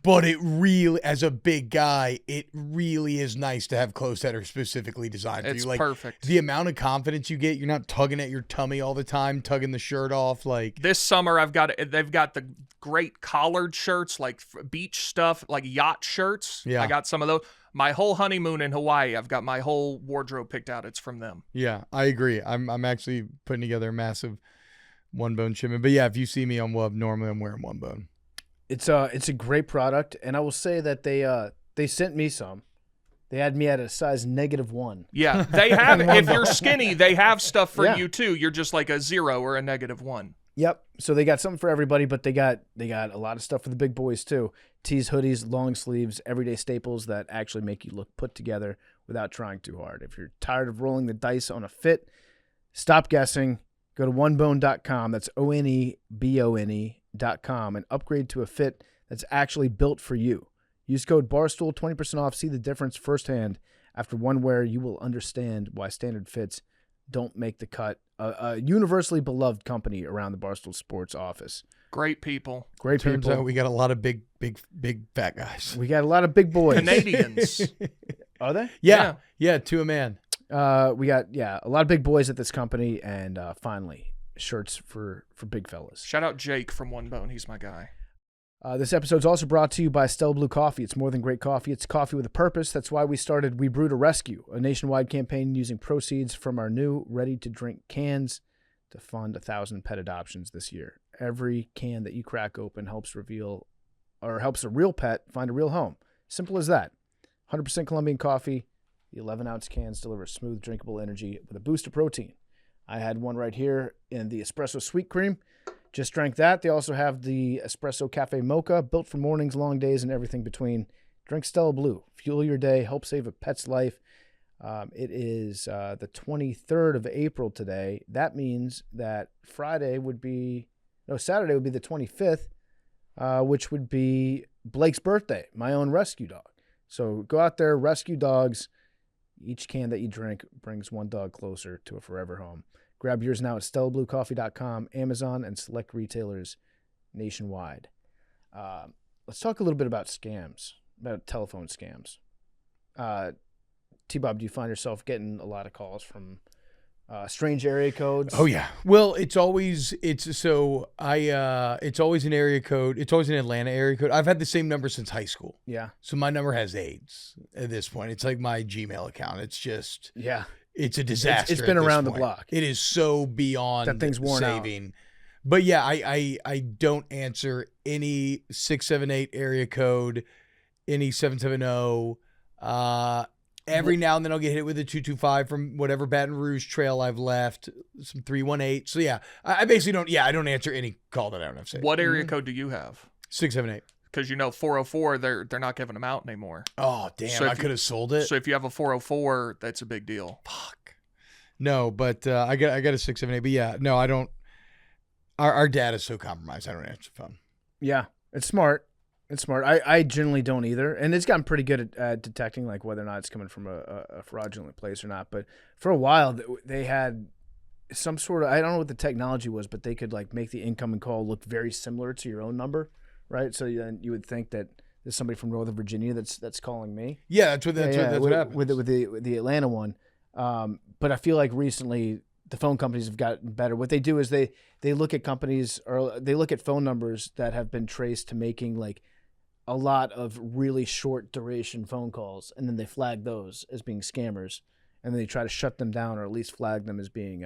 But it really, as a big guy, it really is nice to have clothes that are specifically designed for It's you. Like perfect. the amount of confidence you get, you're not tugging at your tummy all the time, tugging the shirt off. Like This summer, they've got the great collared shirts, like beach stuff, like yacht shirts. Yeah. I got some of those. My whole honeymoon in Hawaii, I've got my whole wardrobe picked out. It's from them. yeah, I agree. I'm actually putting together a massive one bone shipment. But yeah, if you see me on Wub, normally I'm wearing one bone. It's a great product, and I will say that they sent me some. They had me at a size -1. Yeah, they have. If you're skinny, they have stuff for Yeah. you too. You're just like a 0 or a -1. Yep. So they got something for everybody, but they got a lot of stuff for the big boys too. Tees, hoodies, long sleeves, everyday staples that actually make you look put together without trying too hard. If you're tired of rolling the dice on a fit, stop guessing. Go to onebone.com. That's ONEBONE.com and upgrade to a fit that's actually built for you. Use code Barstool, 20% off. See the difference firsthand. After one wear, you will understand why standard fits don't make the cut. A universally beloved company around the Barstool Sports office. Great people. Great Turns people. out we got a lot of big fat guys. We got a lot of big boys. Canadians. Are they? Yeah, to a man. We got a lot of big boys at this company, and finally shirts for big fellas. Shout out Jake from One Bone. He's my guy. This episode is also brought to you by Stella Blue Coffee. It's more than great coffee. It's coffee with a purpose. That's why we started We Brew to Rescue, a nationwide campaign using proceeds from our new ready-to-drink cans to fund 1,000 pet adoptions this year. Every can that you crack open helps a real pet find a real home. Simple as that. 100% Colombian coffee. The 11-ounce cans deliver smooth, drinkable energy with a boost of protein. I had one right here in the espresso sweet cream. Just drank that. They also have the Espresso Cafe Mocha, built for mornings, long days, and everything between. Drink Stella Blue. Fuel your day. Help save a pet's life. It is the 23rd of April today. That means that Saturday would be the 25th, which would be Blake's birthday, my own rescue dog. So go out there, rescue dogs. Each can that you drink brings one dog closer to a forever home. Grab yours now at StellaBlueCoffee.com, Amazon, and select retailers nationwide. Let's talk a little bit about scams, about telephone scams. T-Bob, do you find yourself getting a lot of calls from strange area codes? Oh yeah. Well, it's always an area code. It's always an Atlanta area code. I've had the same number since high school. Yeah. So my number has AIDS at this point. It's like my Gmail account. It's just it's a disaster. It's been at this around the point. block. It is so beyond That thing's worn out. saving. But yeah, I don't answer any 678 area code, any 770. Every now and then I'll get hit with a 225 from whatever Baton Rouge trail I've left, some 318. So yeah, I basically don't. Yeah, I don't answer any call that I don't have saved. What area code do you have? 678. Because 404, they're not giving them out anymore. Oh damn! So if I could have sold it. So if you have a 404, that's a big deal. Fuck. No, but I got a 678. But yeah, no, I don't. Our data is so compromised. I don't answer the phone. Yeah, it's smart. It's smart. I generally don't either. And it's gotten pretty good at detecting like whether or not it's coming from a fraudulent place or not. But for a while, they had some sort of, I don't know what the technology was, but they could like make the incoming call look very similar to your own number, right? So then you would think that there's somebody from Northern Virginia that's calling me. Yeah, that's what happens. With the Atlanta one. But I feel like recently the phone companies have gotten better. What they do is they look at companies, or they look at phone numbers that have been traced to making like a lot of really short duration phone calls, and then they flag those as being scammers, and then they try to shut them down or at least flag them as being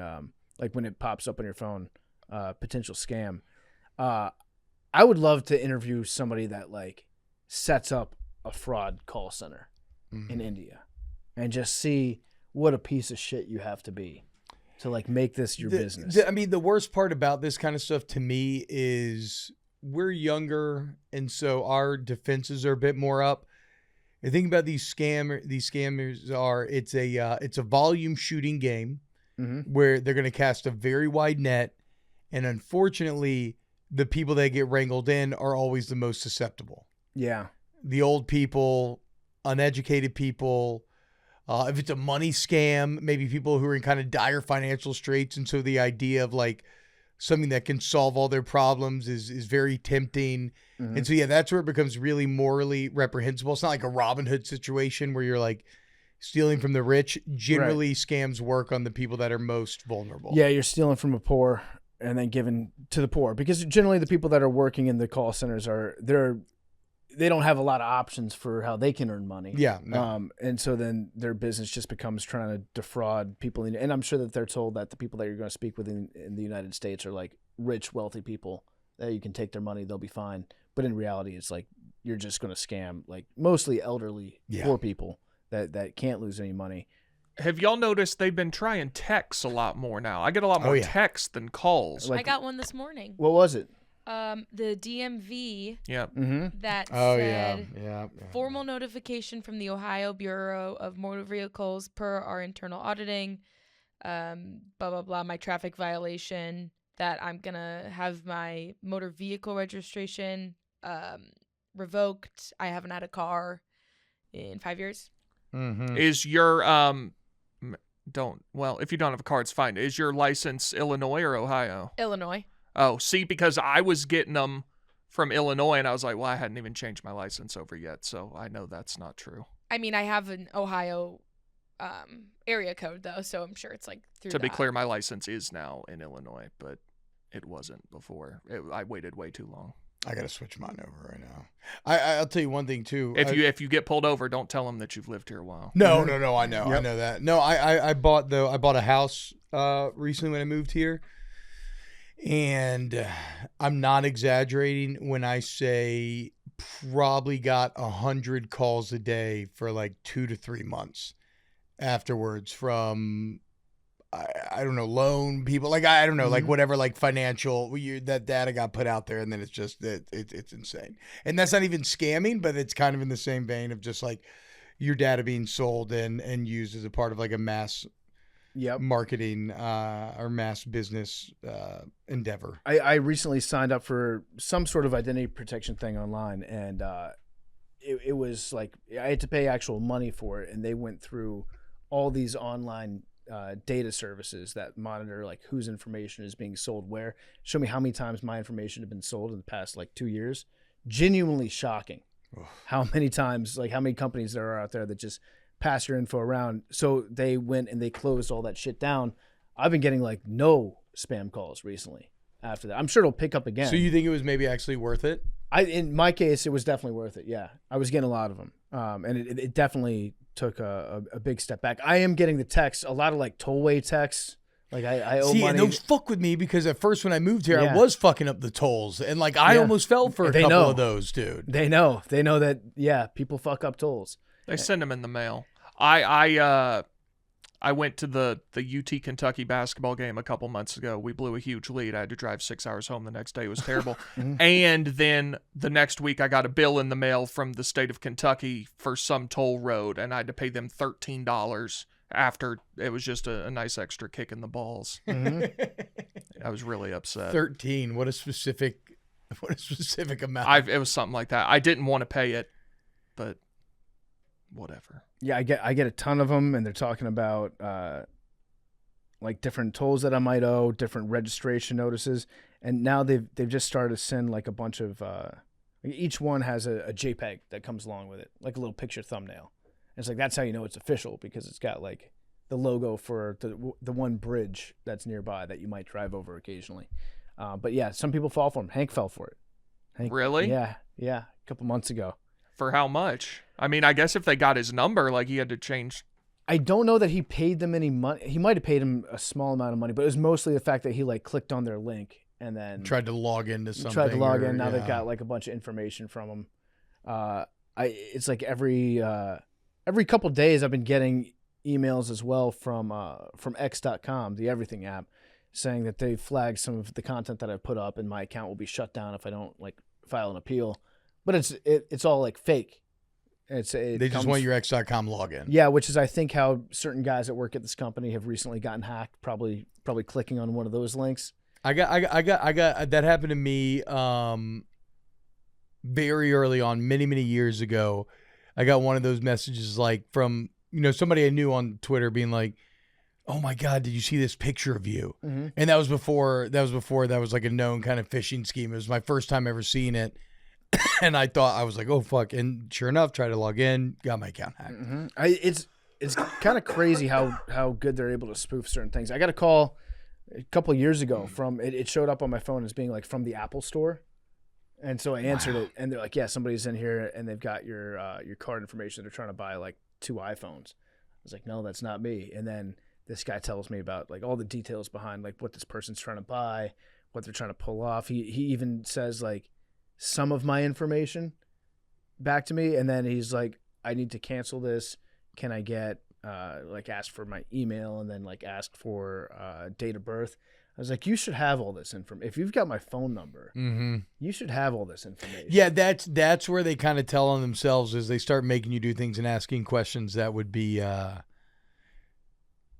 like when it pops up on your phone, potential scam. I would love to interview somebody that like sets up a fraud call center in India and just see what a piece of shit you have to be to like make this your business. I mean, the worst part about this kind of stuff to me is we're younger, and so our defenses are a bit more up. The thing about these scammers are it's a volume shooting game where they're going to cast a very wide net, and unfortunately, the people that get wrangled in are always the most susceptible. Yeah, the old people, uneducated people. If it's a money scam, maybe people who are in kind of dire financial straits, and so the idea of like something that can solve all their problems is very tempting. And so, yeah, that's where it becomes really morally reprehensible. It's not like a Robin Hood situation where you're like stealing from the rich. Generally, scams work on the people that are most vulnerable. Yeah, you're stealing from the poor and then giving to the poor, because generally the people that are working in the call centers they don't have a lot of options for how they can earn money. Yeah. No. And so then their business just becomes trying to defraud people. And I'm sure that they're told that the people that you're going to speak with in the United States are like rich, wealthy people that you can take their money, they'll be fine. But in reality, it's like you're just going to scam like mostly elderly, poor people that can't lose any money. Have y'all noticed they've been trying texts a lot more now? I get a lot more texts than calls. I got one this morning. What was it? The DMV Yep. that said formal notification from the Ohio Bureau of Motor Vehicles per our internal auditing, blah, blah, blah, my traffic violation, that I'm going to have my motor vehicle registration revoked. I haven't had a car in 5 years. Is your, if you don't have a car, it's fine. Is your license Illinois or Ohio? Illinois. Oh, see, because I was getting them from Illinois, and I was like, well, I hadn't even changed my license over yet, so I know that's not true. I mean, I have an Ohio area code, though, so I'm sure it's like through To be clear, my license is now in Illinois, but it wasn't before. I waited way too long. I got to switch mine over right now. I'll tell you one thing, too. If you get pulled over, don't tell them that you've lived here a while. No, I know. Yep. I know that. No, I bought a house recently when I moved here. And I'm not exaggerating when I say probably got 100 calls a day for like 2 to 3 months afterwards from, I don't know, loan people. Like, I don't know, like whatever, like financial, that data got put out there, and then it's just, it's insane. And that's not even scamming, but it's kind of in the same vein of just like your data being sold and used as a part of like a mass marketing or mass business endeavor. I recently signed up for some sort of identity protection thing online, and it was like I had to pay actual money for it, and they went through all these online data services that monitor like whose information is being sold where. Show me how many times my information had been sold in the past like 2 years. Genuinely shocking how many times, like how many companies there are out there that just pass your info around. So they went and they closed all that shit down. I've been getting like no spam calls recently after that. I'm sure it'll pick up again. So you think it was maybe actually worth it? In my case, it was definitely worth it. Yeah, I was getting a lot of them, and it definitely took a big step back. I am getting the texts, a lot of like tollway texts. Like I owe money. And those fuck with me because at first when I moved here, I was fucking up the tolls, and like I almost fell for a couple of those, dude. They know that people fuck up tolls. They send them in the mail. I went to the UT Kentucky basketball game a couple months ago. We blew a huge lead. I had to drive 6 hours home the next day. It was terrible. And then the next week, I got a bill in the mail from the state of Kentucky for some toll road, and I had to pay them $13 after. It was just a nice extra kick in the balls. I was really upset. 13. What a specific amount. It was something like that. I didn't want to pay it, but whatever. Yeah, I get a ton of them, and they're talking about like different tolls that I might owe, different registration notices, and now they've just started to send like a bunch of each one has a JPEG that comes along with it, like a little picture thumbnail. And it's like that's how you know it's official, because it's got like the logo for the one bridge that's nearby that you might drive over occasionally. But yeah, some people fall for them. Hank fell for it. Really? Yeah, a couple months ago. For how much? I mean, I guess if they got his number, like he had to change. I don't know that he paid them any money. He might have paid him a small amount of money, but it was mostly the fact that he like clicked on their link and then tried to log into something. Now they've got like a bunch of information from him. It's like every couple days I've been getting emails as well from X.com, the Everything app, saying that they flagged some of the content that I put up and my account will be shut down if I don't like file an appeal. But it's all like fake. They just want your X.com login. Yeah, which is I think how certain guys that work at this company have recently gotten hacked. Probably clicking on one of those links. I got that happened to me very early on, many years ago. I got one of those messages like from somebody I knew on Twitter being like, oh my God, did you see this picture of you? Mm-hmm. And that was before that was like a known kind of phishing scheme. It was my first time ever seeing it. And I was like, oh fuck. And sure enough, tried to log in, got my account hacked. Mm-hmm. It's kind of crazy how good they're able to spoof certain things. I got a call a couple of years ago from it showed up on my phone as being like from the Apple store. And so I answered it, and they're like, yeah, somebody's in here and they've got your card information. They're trying to buy like 2 iPhones. I was like, no, that's not me. And then this guy tells me about like all the details behind like what this person's trying to buy, what they're trying to pull off. He even says like some of my information back to me, and then he's like, I need to cancel this. Can I get like ask for my email and then like ask for date of birth? I was like, you should have all this information. If you've got my phone number, you should have all this information. Yeah, that's where they kind of tell on themselves is they start making you do things and asking questions that would be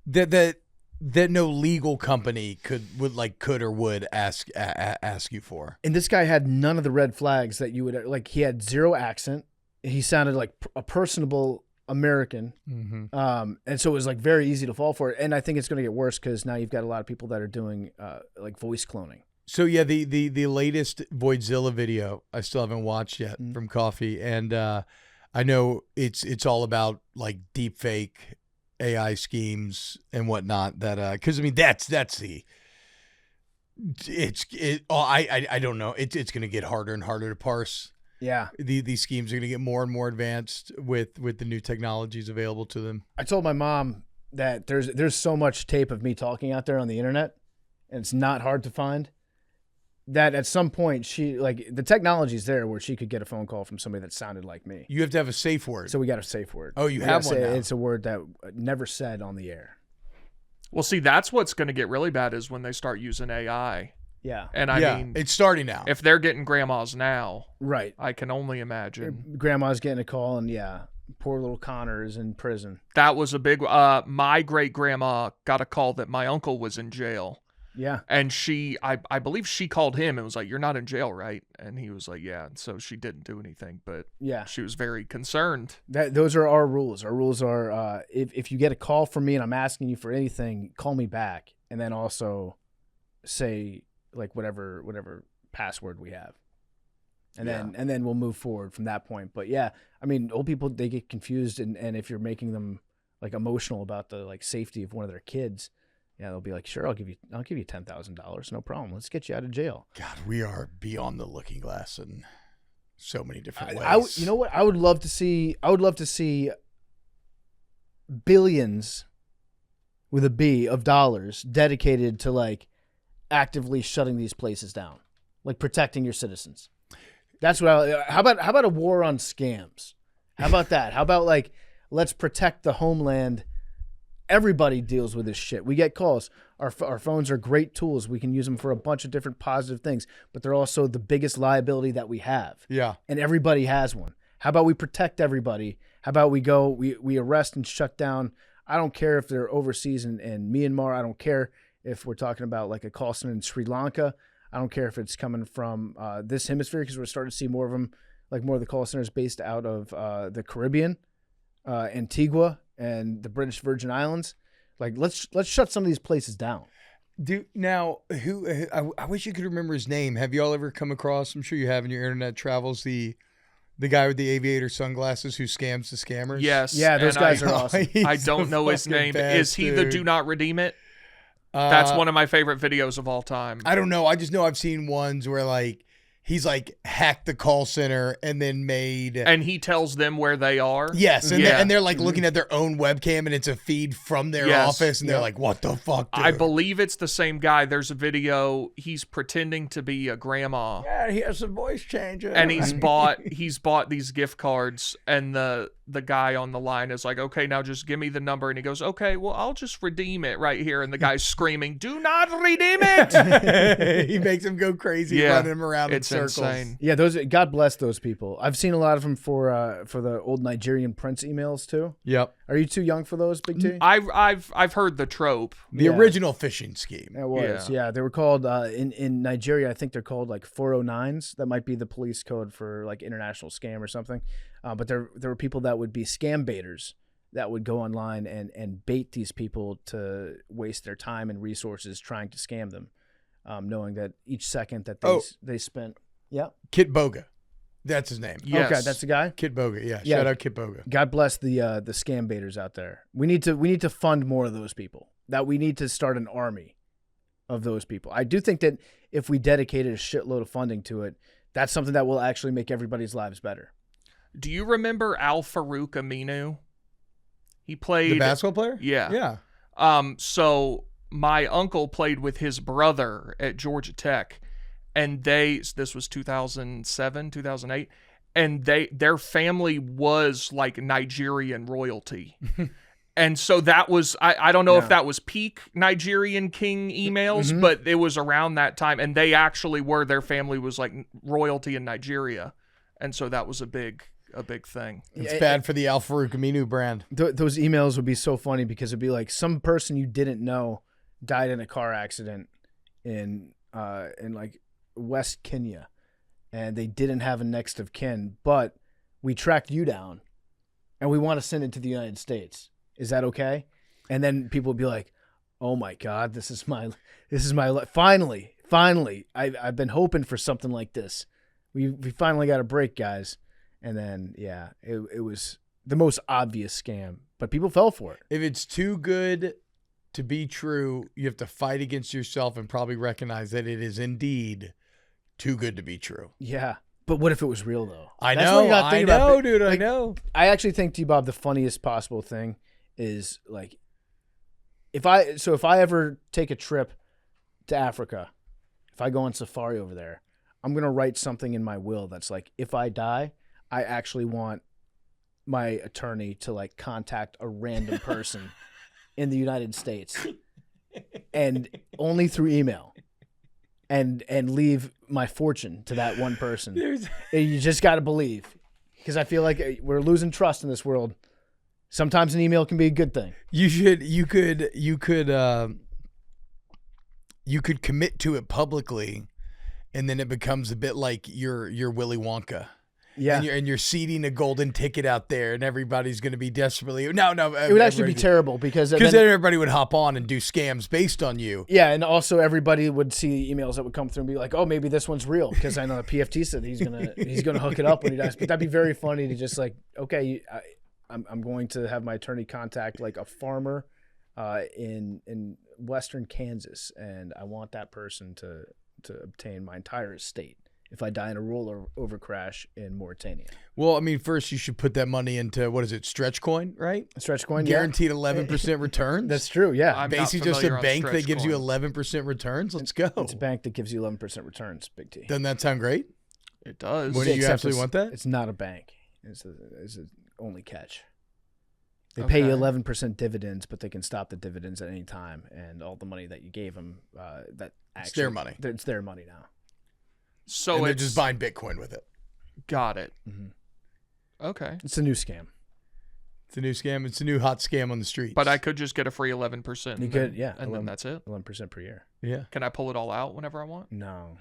that no legal company could or would ask you for. And this guy had none of the red flags that you would like. He had zero accent. He sounded like a personable American. And so it was like very easy to fall for it. And I think it's going to get worse because now you've got a lot of people that are doing like voice cloning. So yeah, the latest Voidzilla video I still haven't watched yet from Coffee, and I know it's all about like deep fake AI schemes and whatnot. That because I mean that's the I don't know. It's going to get harder and harder to parse. Yeah, these schemes are going to get more and more advanced with the new technologies available to them. I told my mom that there's so much tape of me talking out there on the internet, and it's not hard to find. That at some point she like the technology's there where she could get a phone call from somebody that sounded like me. You have to have a safe word. So we got a safe word. Oh, you have one now. It's a word that never said on the air. Well, see, that's what's going to get really bad is when they start using AI. Yeah. And I mean, it's starting now. If they're getting grandmas now, right? I can only imagine. Grandma's getting a call, and yeah, poor little Connor is in prison. That was a big. My great grandma got a call that my uncle was in jail. Yeah. And I believe she called him and was like, "You're not in jail, right?" And he was like, "Yeah." And so she didn't do anything, but yeah, she was very concerned. Those are our rules. Our rules are if you get a call from me and I'm asking you for anything, call me back, and then also say like whatever password we have, and then we'll move forward from that point. But yeah, I mean, old people, they get confused, and if you're making them like emotional about the like safety of one of their kids, yeah, they'll be like, sure, I'll give you $10,000, no problem. Let's get you out of jail. God, we are beyond the looking glass in so many different ways. You know what? I would love to see billions with a B of dollars dedicated to like actively shutting these places down, like protecting your citizens. That's what how about a war on scams? How about that? How about like, let's protect the homeland. Everybody deals with this shit. We get calls. Our phones are great tools. We can use them for a bunch of different positive things, but they're also the biggest liability that we have. Yeah. And everybody has one. How about we protect everybody? How about we arrest and shut down? I don't care if they're overseas in Myanmar. I don't care if we're talking about like a call center in Sri Lanka. I don't care if it's coming from this hemisphere, because we're starting to see more of them, like more of the call centers based out of the Caribbean, Antigua, and the British Virgin Islands. Like, let's shut some of these places down. Dude, now, I wish you could remember his name. Have y'all ever come across, I'm sure you have in your internet travels, the guy with the aviator sunglasses who scams the scammers? Yes. Yeah, those guys are awesome. I don't know his name. Is he the Do Not Redeem It? That's one of my favorite videos of all time. I don't know. I just know I've seen ones where like he's like hacked the call center and then made, and he tells them where they are. Yes, and they're like looking at their own webcam, and it's a feed from their office, and they're like, "What the fuck?" Dude? I believe it's the same guy. There's a video. He's pretending to be a grandma. Yeah, he has a voice changer, and he's bought these gift cards, and the guy on the line is like, "Okay, now just give me the number," and he goes, "Okay, well, I'll just redeem it right here," and the guy's screaming, "Do not redeem it!" He makes him go crazy, running him around in circles. Insane. Yeah, God bless those people. I've seen a lot of them for the old Nigerian prince emails too. Yep. Are you too young for those, Big T? I've heard the trope. The original phishing scheme. It was. Yeah, they were called in Nigeria. I think they're called like 409s. That might be the police code for like international scam or something. But there were people that would be scam baiters, that would go online and bait these people to waste their time and resources trying to scam them, knowing that each second that they spent. Yeah. Kit Boga. That's his name. Yes. Okay, that's the guy. Kit Boga. Yeah. Yeah. Shout out Kit Boga. God bless the scam baiters out there. We need to fund more of those people. That we need to start an army of those people. I do think that if we dedicated a shitload of funding to it, that's something that will actually make everybody's lives better. Do you remember Al Farouk Aminu? He played The basketball player? Yeah. Yeah. So my uncle played with his brother at Georgia Tech, and this was 2007, 2008, and their family was like Nigerian royalty. And so that was, I don't know if that was peak Nigerian king emails, but it was around that time. And they actually their family was like royalty in Nigeria. And so that was a big thing. It's bad for the Al Farouk Aminu brand. Those emails would be so funny because it'd be like some person you didn't know died in a car accident in like West Kenya, and they didn't have a next of kin, but we tracked you down and we want to send it to the United States. Is that okay? And then people would be like, "Oh my God, this is my finally, I've been hoping for something like this. We finally got a break, guys." And then it was the most obvious scam, but people fell for it. If it's too good to be true, you have to fight against yourself and probably recognize that it is indeed too good to be true. Yeah. But what if it was real though? I That's what you gotta think about. dude. Like, I know. I actually think, T-Bob, the funniest possible thing is like, if I ever take a trip to Africa, if I go on safari over there, I'm going to write something in my will that's like, if I die, I actually want my attorney to like contact a random person in the United States and only through email and leave my fortune to that one person. You just got to believe, because I feel like we're losing trust in this world. Sometimes an email can be a good thing. You could commit to it publicly, and then it becomes a bit like you're Willy Wonka. Yeah, and you're seeding a golden ticket out there, and everybody's going to be desperately no. It would actually be terrible because then everybody would hop on and do scams based on you. Yeah, and also everybody would see emails that would come through and be like, "Oh, maybe this one's real," because I know the PFT said he's gonna hook it up when he dies. But that'd be very funny to just like, okay, I'm going to have my attorney contact like a farmer in western Kansas, and I want that person to obtain my entire estate if I die in a rollover crash in Mauritania. Well, I mean, first you should put that money into, what is it, Stretch Coin, right? Stretch Coin, guaranteed 11% returns. That's true, yeah. I'm basically just a bank that gives you 11% returns. Let's go. It's a bank that gives you 11% returns, Big T. Doesn't that sound great? It does. What, do you absolutely want that? It's not a bank. It's the only catch. They pay you 11% dividends, but they can stop the dividends at any time, and all the money that you gave them, it's their money. It's their money now. So and they're just buying Bitcoin with it. Got it. Mm-hmm. Okay. It's a new scam. It's a new scam. It's a new hot scam on the streets. But I could just get a free 11%. You could, yeah. And then that's it? 11% per year. Yeah. Can I pull it all out whenever I want? No.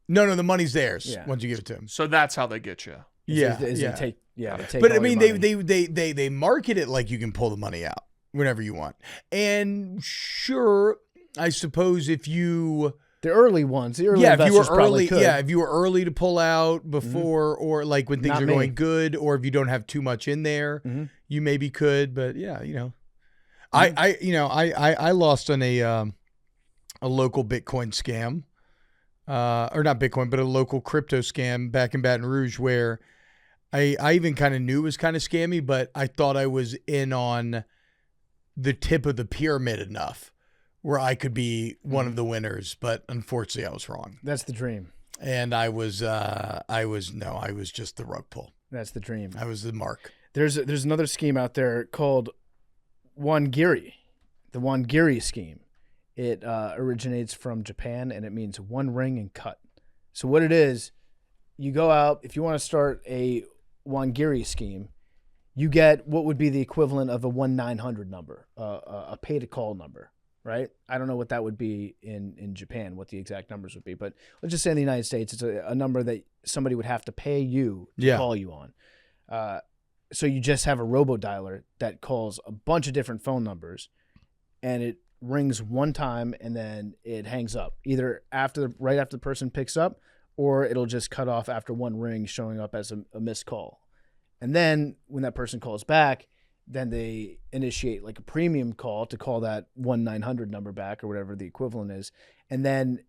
No, the money's theirs Yeah. once you give it to them. So that's how they get you. They take but I all mean, your money. they market it like you can pull the money out whenever you want. And sure, I suppose if you... The early ones, if you were early to pull out before, or like when things are going good, or if you don't have too much in there, you maybe could. But yeah, I lost on a local Bitcoin scam, or not Bitcoin, but a local crypto scam back in Baton Rouge, where I even kind of knew it was kind of scammy, but I thought I was in on the tip of the pyramid enough where I could be one of the winners, but unfortunately I was wrong. That's the dream. And I was just the rug pull. That's the dream. I was the mark. There's another scheme out there called Wangiri, the Wangiri scheme. It originates from Japan, and it means one ring and cut. So what it is, you go out, if you want to start a Wangiri scheme, you get what would be the equivalent of a 1-900 number, a pay-to-call number. Right? I don't know what that would be in Japan, what the exact numbers would be. But let's just say in the United States, it's a number that somebody would have to pay you to call you on. So you just have a robo-dialer that calls a bunch of different phone numbers, and it rings one time and then it hangs up, either right after the person picks up, or it'll just cut off after one ring, showing up as a missed call. And then when that person calls back, then they initiate like a premium call to call that 1-900 number back, or whatever the equivalent is. And then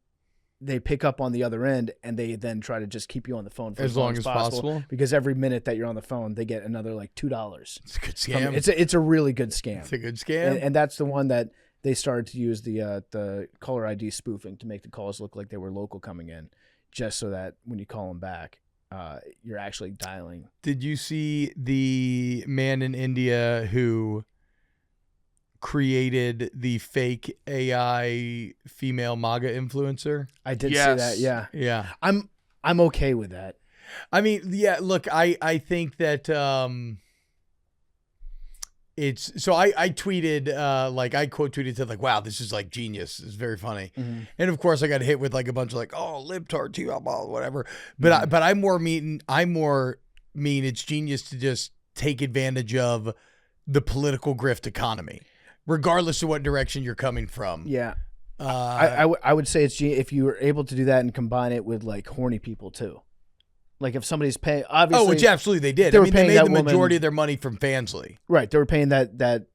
they pick up on the other end, and they then try to just keep you on the phone for as long as possible. Because every minute that you're on the phone, they get another like $2. It's a good scam. It's a really good scam. It's a good scam. And that's the one that they started to use the caller ID spoofing to make the calls look like they were local coming in, just so that when you call them back, you're actually dialing. Did you see the man in India who created the fake AI female MAGA influencer? I did see that. Yeah. Yeah. I'm okay with that. I mean, yeah, look, I think that it's so I tweeted I quote tweeted said like, wow, this is like genius. It's very funny. Mm-hmm. And of course I got hit with like a bunch of like, oh, libtard too, whatever. But but I more mean it's genius to just take advantage of the political grift economy, regardless of what direction you're coming from. Yeah. I would say it's if you were able to do that and combine it with like horny people too. Like if somebody's paying, obviously. Oh, which absolutely they did. They made the majority of their money from Fansly. Right. They were paying that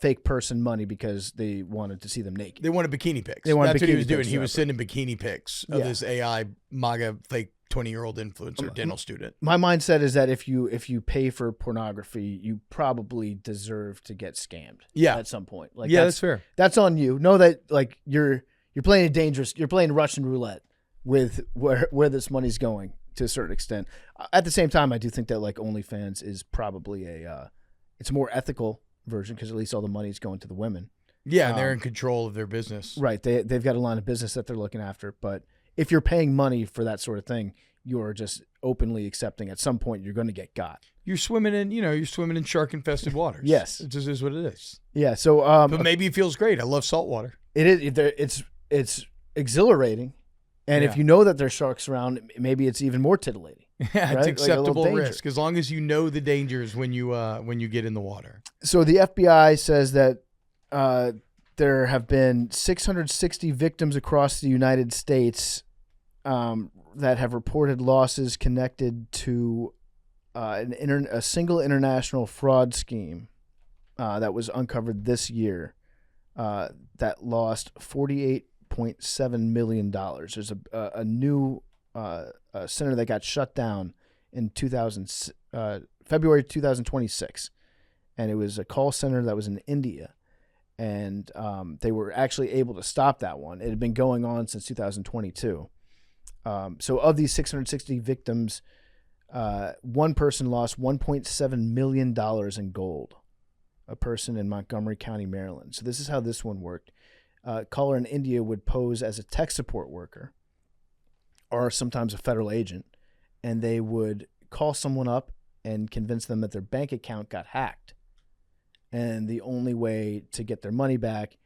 fake person money because they wanted to see them naked. They wanted bikini pics. That's what he was doing. He was sending bikini pics of this AI MAGA fake 20-year-old influencer dental student. My mindset is that if you pay for pornography, you probably deserve to get scammed. Yeah. At some point. Like that's fair. That's on you. Know that like you're playing you're playing Russian roulette with where this money's going to a certain extent. At the same time, I do think that like OnlyFans is probably it's a more ethical version because at least all the money's going to the women. Yeah, they're in control of their business. Right. They've got a line of business that they're looking after. But if you're paying money for that sort of thing, you're just openly accepting at some point you're going to get got. You're swimming in shark-infested waters. Yes. It just is what it is. Yeah. So, but maybe it feels great. I love salt water. It is. It's exhilarating. And if you know that there's sharks around, maybe it's even more tittillating. Yeah, it's acceptable risk as long as you know the dangers when you get in the water. So the FBI says that there have been 660 victims across the United States that have reported losses connected to a single international fraud scheme that was uncovered this year that lost $48.7 million. There's a new center that got shut down in February 2026, and it was a call center that was in India, and they were actually able to stop that one. It had been going on since 2022. So of these 660 victims, one person lost $1.7 million in gold, a person in Montgomery County, Maryland. So this is how this one worked. Caller in India would pose as a tech support worker or sometimes a federal agent, and they would call someone up and convince them that their bank account got hacked. And the only way to get their money back,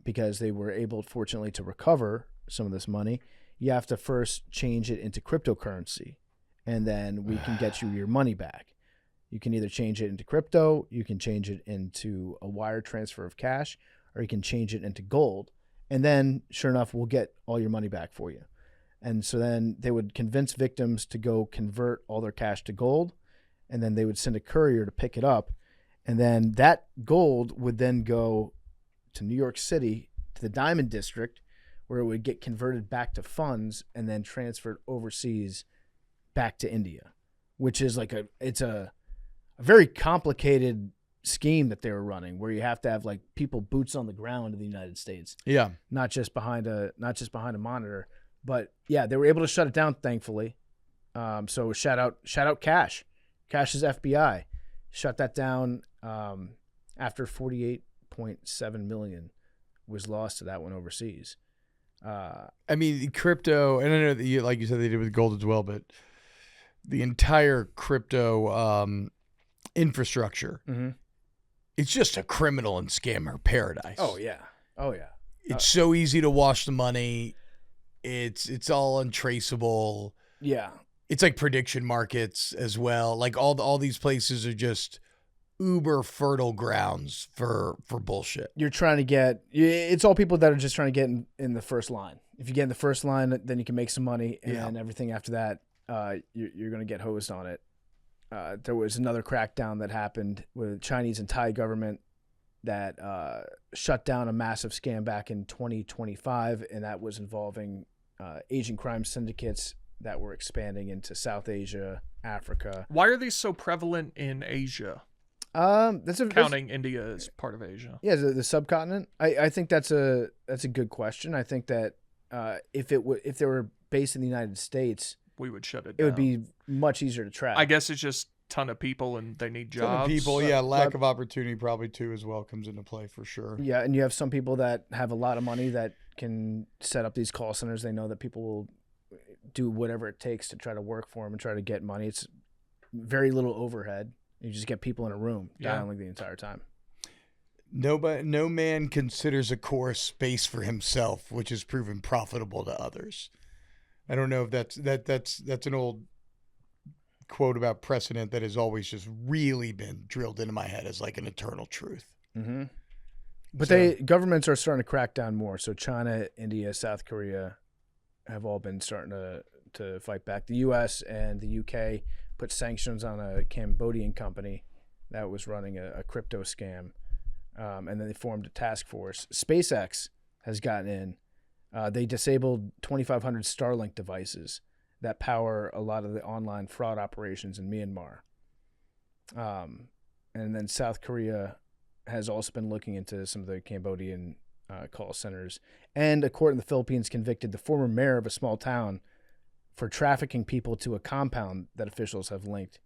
because they were able, fortunately, to recover some of this money, you have to first change it into cryptocurrency, and then we can get you your money back. You can either change it into crypto, you can change it into a wire transfer of cash, or you can change it into gold. And then, sure enough, we'll get all your money back for you. And so then they would convince victims to go convert all their cash to gold, and then they would send a courier to pick it up. And then that gold would then go to New York City, to the Diamond District, where it would get converted back to funds and then transferred overseas back to India, which is like it's a very complicated scheme that they were running, where you have to have like people boots on the ground in the United States. Yeah. Not just behind a monitor. But yeah, they were able to shut it down, thankfully. So shout out Cash. Cash's FBI shut that down after $48.7 million was lost to that one overseas. I mean, crypto, and I know that you, like you said, they did with gold as well, but the entire crypto infrastructure, it's just a criminal and scammer paradise. Oh yeah. It's so easy to wash the money. It's all untraceable. Yeah. It's like prediction markets as well. Like all these places are just uber fertile grounds for bullshit. You're trying to get, it's all people that are just trying to get in the first line. If you get in the first line, then you can make some money, and then everything after that, you're going to get hosed on it. There was another crackdown that happened with the Chinese and Thai government that shut down a massive scam back in 2025, and that was involving Asian crime syndicates that were expanding into South Asia, Africa. Why are these so prevalent in Asia? Counting India as part of Asia. Yeah, the subcontinent. I think that's a good question. I think that if they were based in the United States, we would shut it down. It would be much easier to track. I guess it's just a ton of people and they need jobs. Ton of people, yeah. Lack of opportunity probably too as well comes into play for sure. Yeah, and you have some people that have a lot of money that can set up these call centers. They know that people will do whatever it takes to try to work for them and try to get money. It's very little overhead. You just get people in a room dialing the entire time. No man considers a course space for himself, which has proven profitable to others. I don't know if that's an old quote about precedent that has always just really been drilled into my head as like an eternal truth. Mm-hmm. But governments are starting to crack down more. So China, India, South Korea have all been starting to fight back. The U.S. and the U.K. put sanctions on a Cambodian company that was running a crypto scam, and then they formed a task force. SpaceX has gotten in. They disabled 2,500 Starlink devices that power a lot of the online fraud operations in Myanmar. And then South Korea has also been looking into some of the Cambodian call centers. And a court in the Philippines convicted the former mayor of a small town for trafficking people to a compound that officials have linked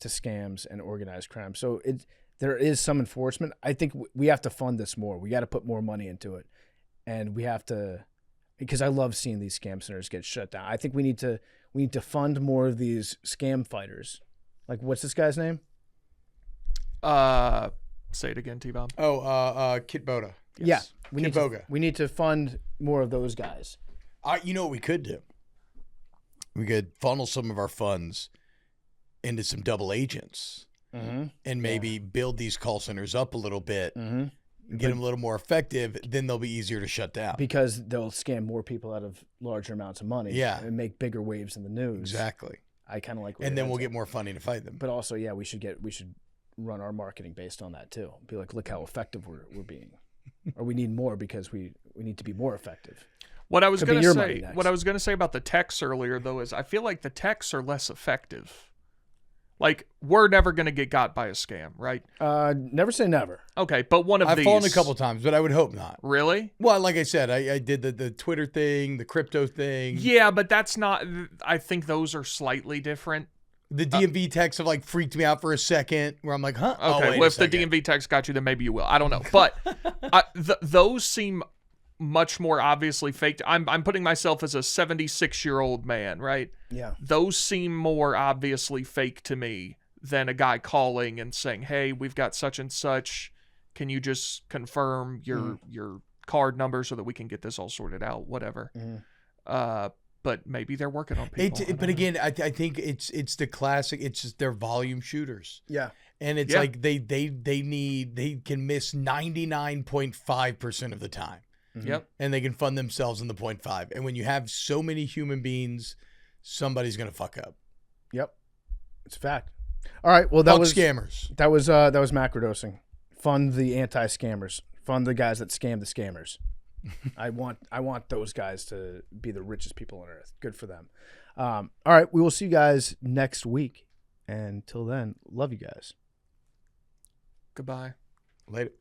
to scams and organized crime. So there is some enforcement. I think we have to fund this more. We got to put more money into it. And we have to, because I love seeing these scam centers get shut down. I think we need to fund more of these scam fighters. Like, what's this guy's name? Say it again, T-Bob. Kit Boda. Yes. Yeah, we need to fund more of those guys. You know what we could do? We could funnel some of our funds into some double agents and maybe build these call centers up a little bit, get them a little more effective, then they'll be easier to shut down. Because they'll scam more people out of larger amounts of money and make bigger waves in the news. Exactly. I kind of like and then we'll get more funding to fight them. But also, yeah, we should run our marketing based on that too. Be like, look how effective we're being. Or we need more because we need to be more effective. What I was going to say about the techs earlier, though, is I feel like the techs are less effective. Like, we're never going to get got by a scam, right? Never say never. Okay, but I've fallen a couple times, but I would hope not. Really? Well, like I said, I did the Twitter thing, the crypto thing. Yeah, but that's not. I think those are slightly different. The DMV techs have like freaked me out for a second, where I'm like, huh? Okay, well, if the DMV techs got you, then maybe you will. I don't know, but those seem much more obviously faked. I'm putting myself as a 76-year-old man, right? Yeah. Those seem more obviously fake to me than a guy calling and saying, "Hey, we've got such and such. Can you just confirm your card number so that we can get this all sorted out?" Whatever. But maybe they're working on people. But again, I think it's the classic. It's just they're volume shooters. Yeah. And it's like they can miss 99.5% of the time. Yep. And they can fund themselves in the 0.5. And when you have so many human beings, somebody's gonna fuck up. Yep. It's a fact. All right. Well, that was scammers. That was macrodosing. Fund the anti-scammers. Fund the guys that scam the scammers. I want those guys to be the richest people on earth. Good for them. All right. We will see you guys next week. And till then, love you guys. Goodbye. Later.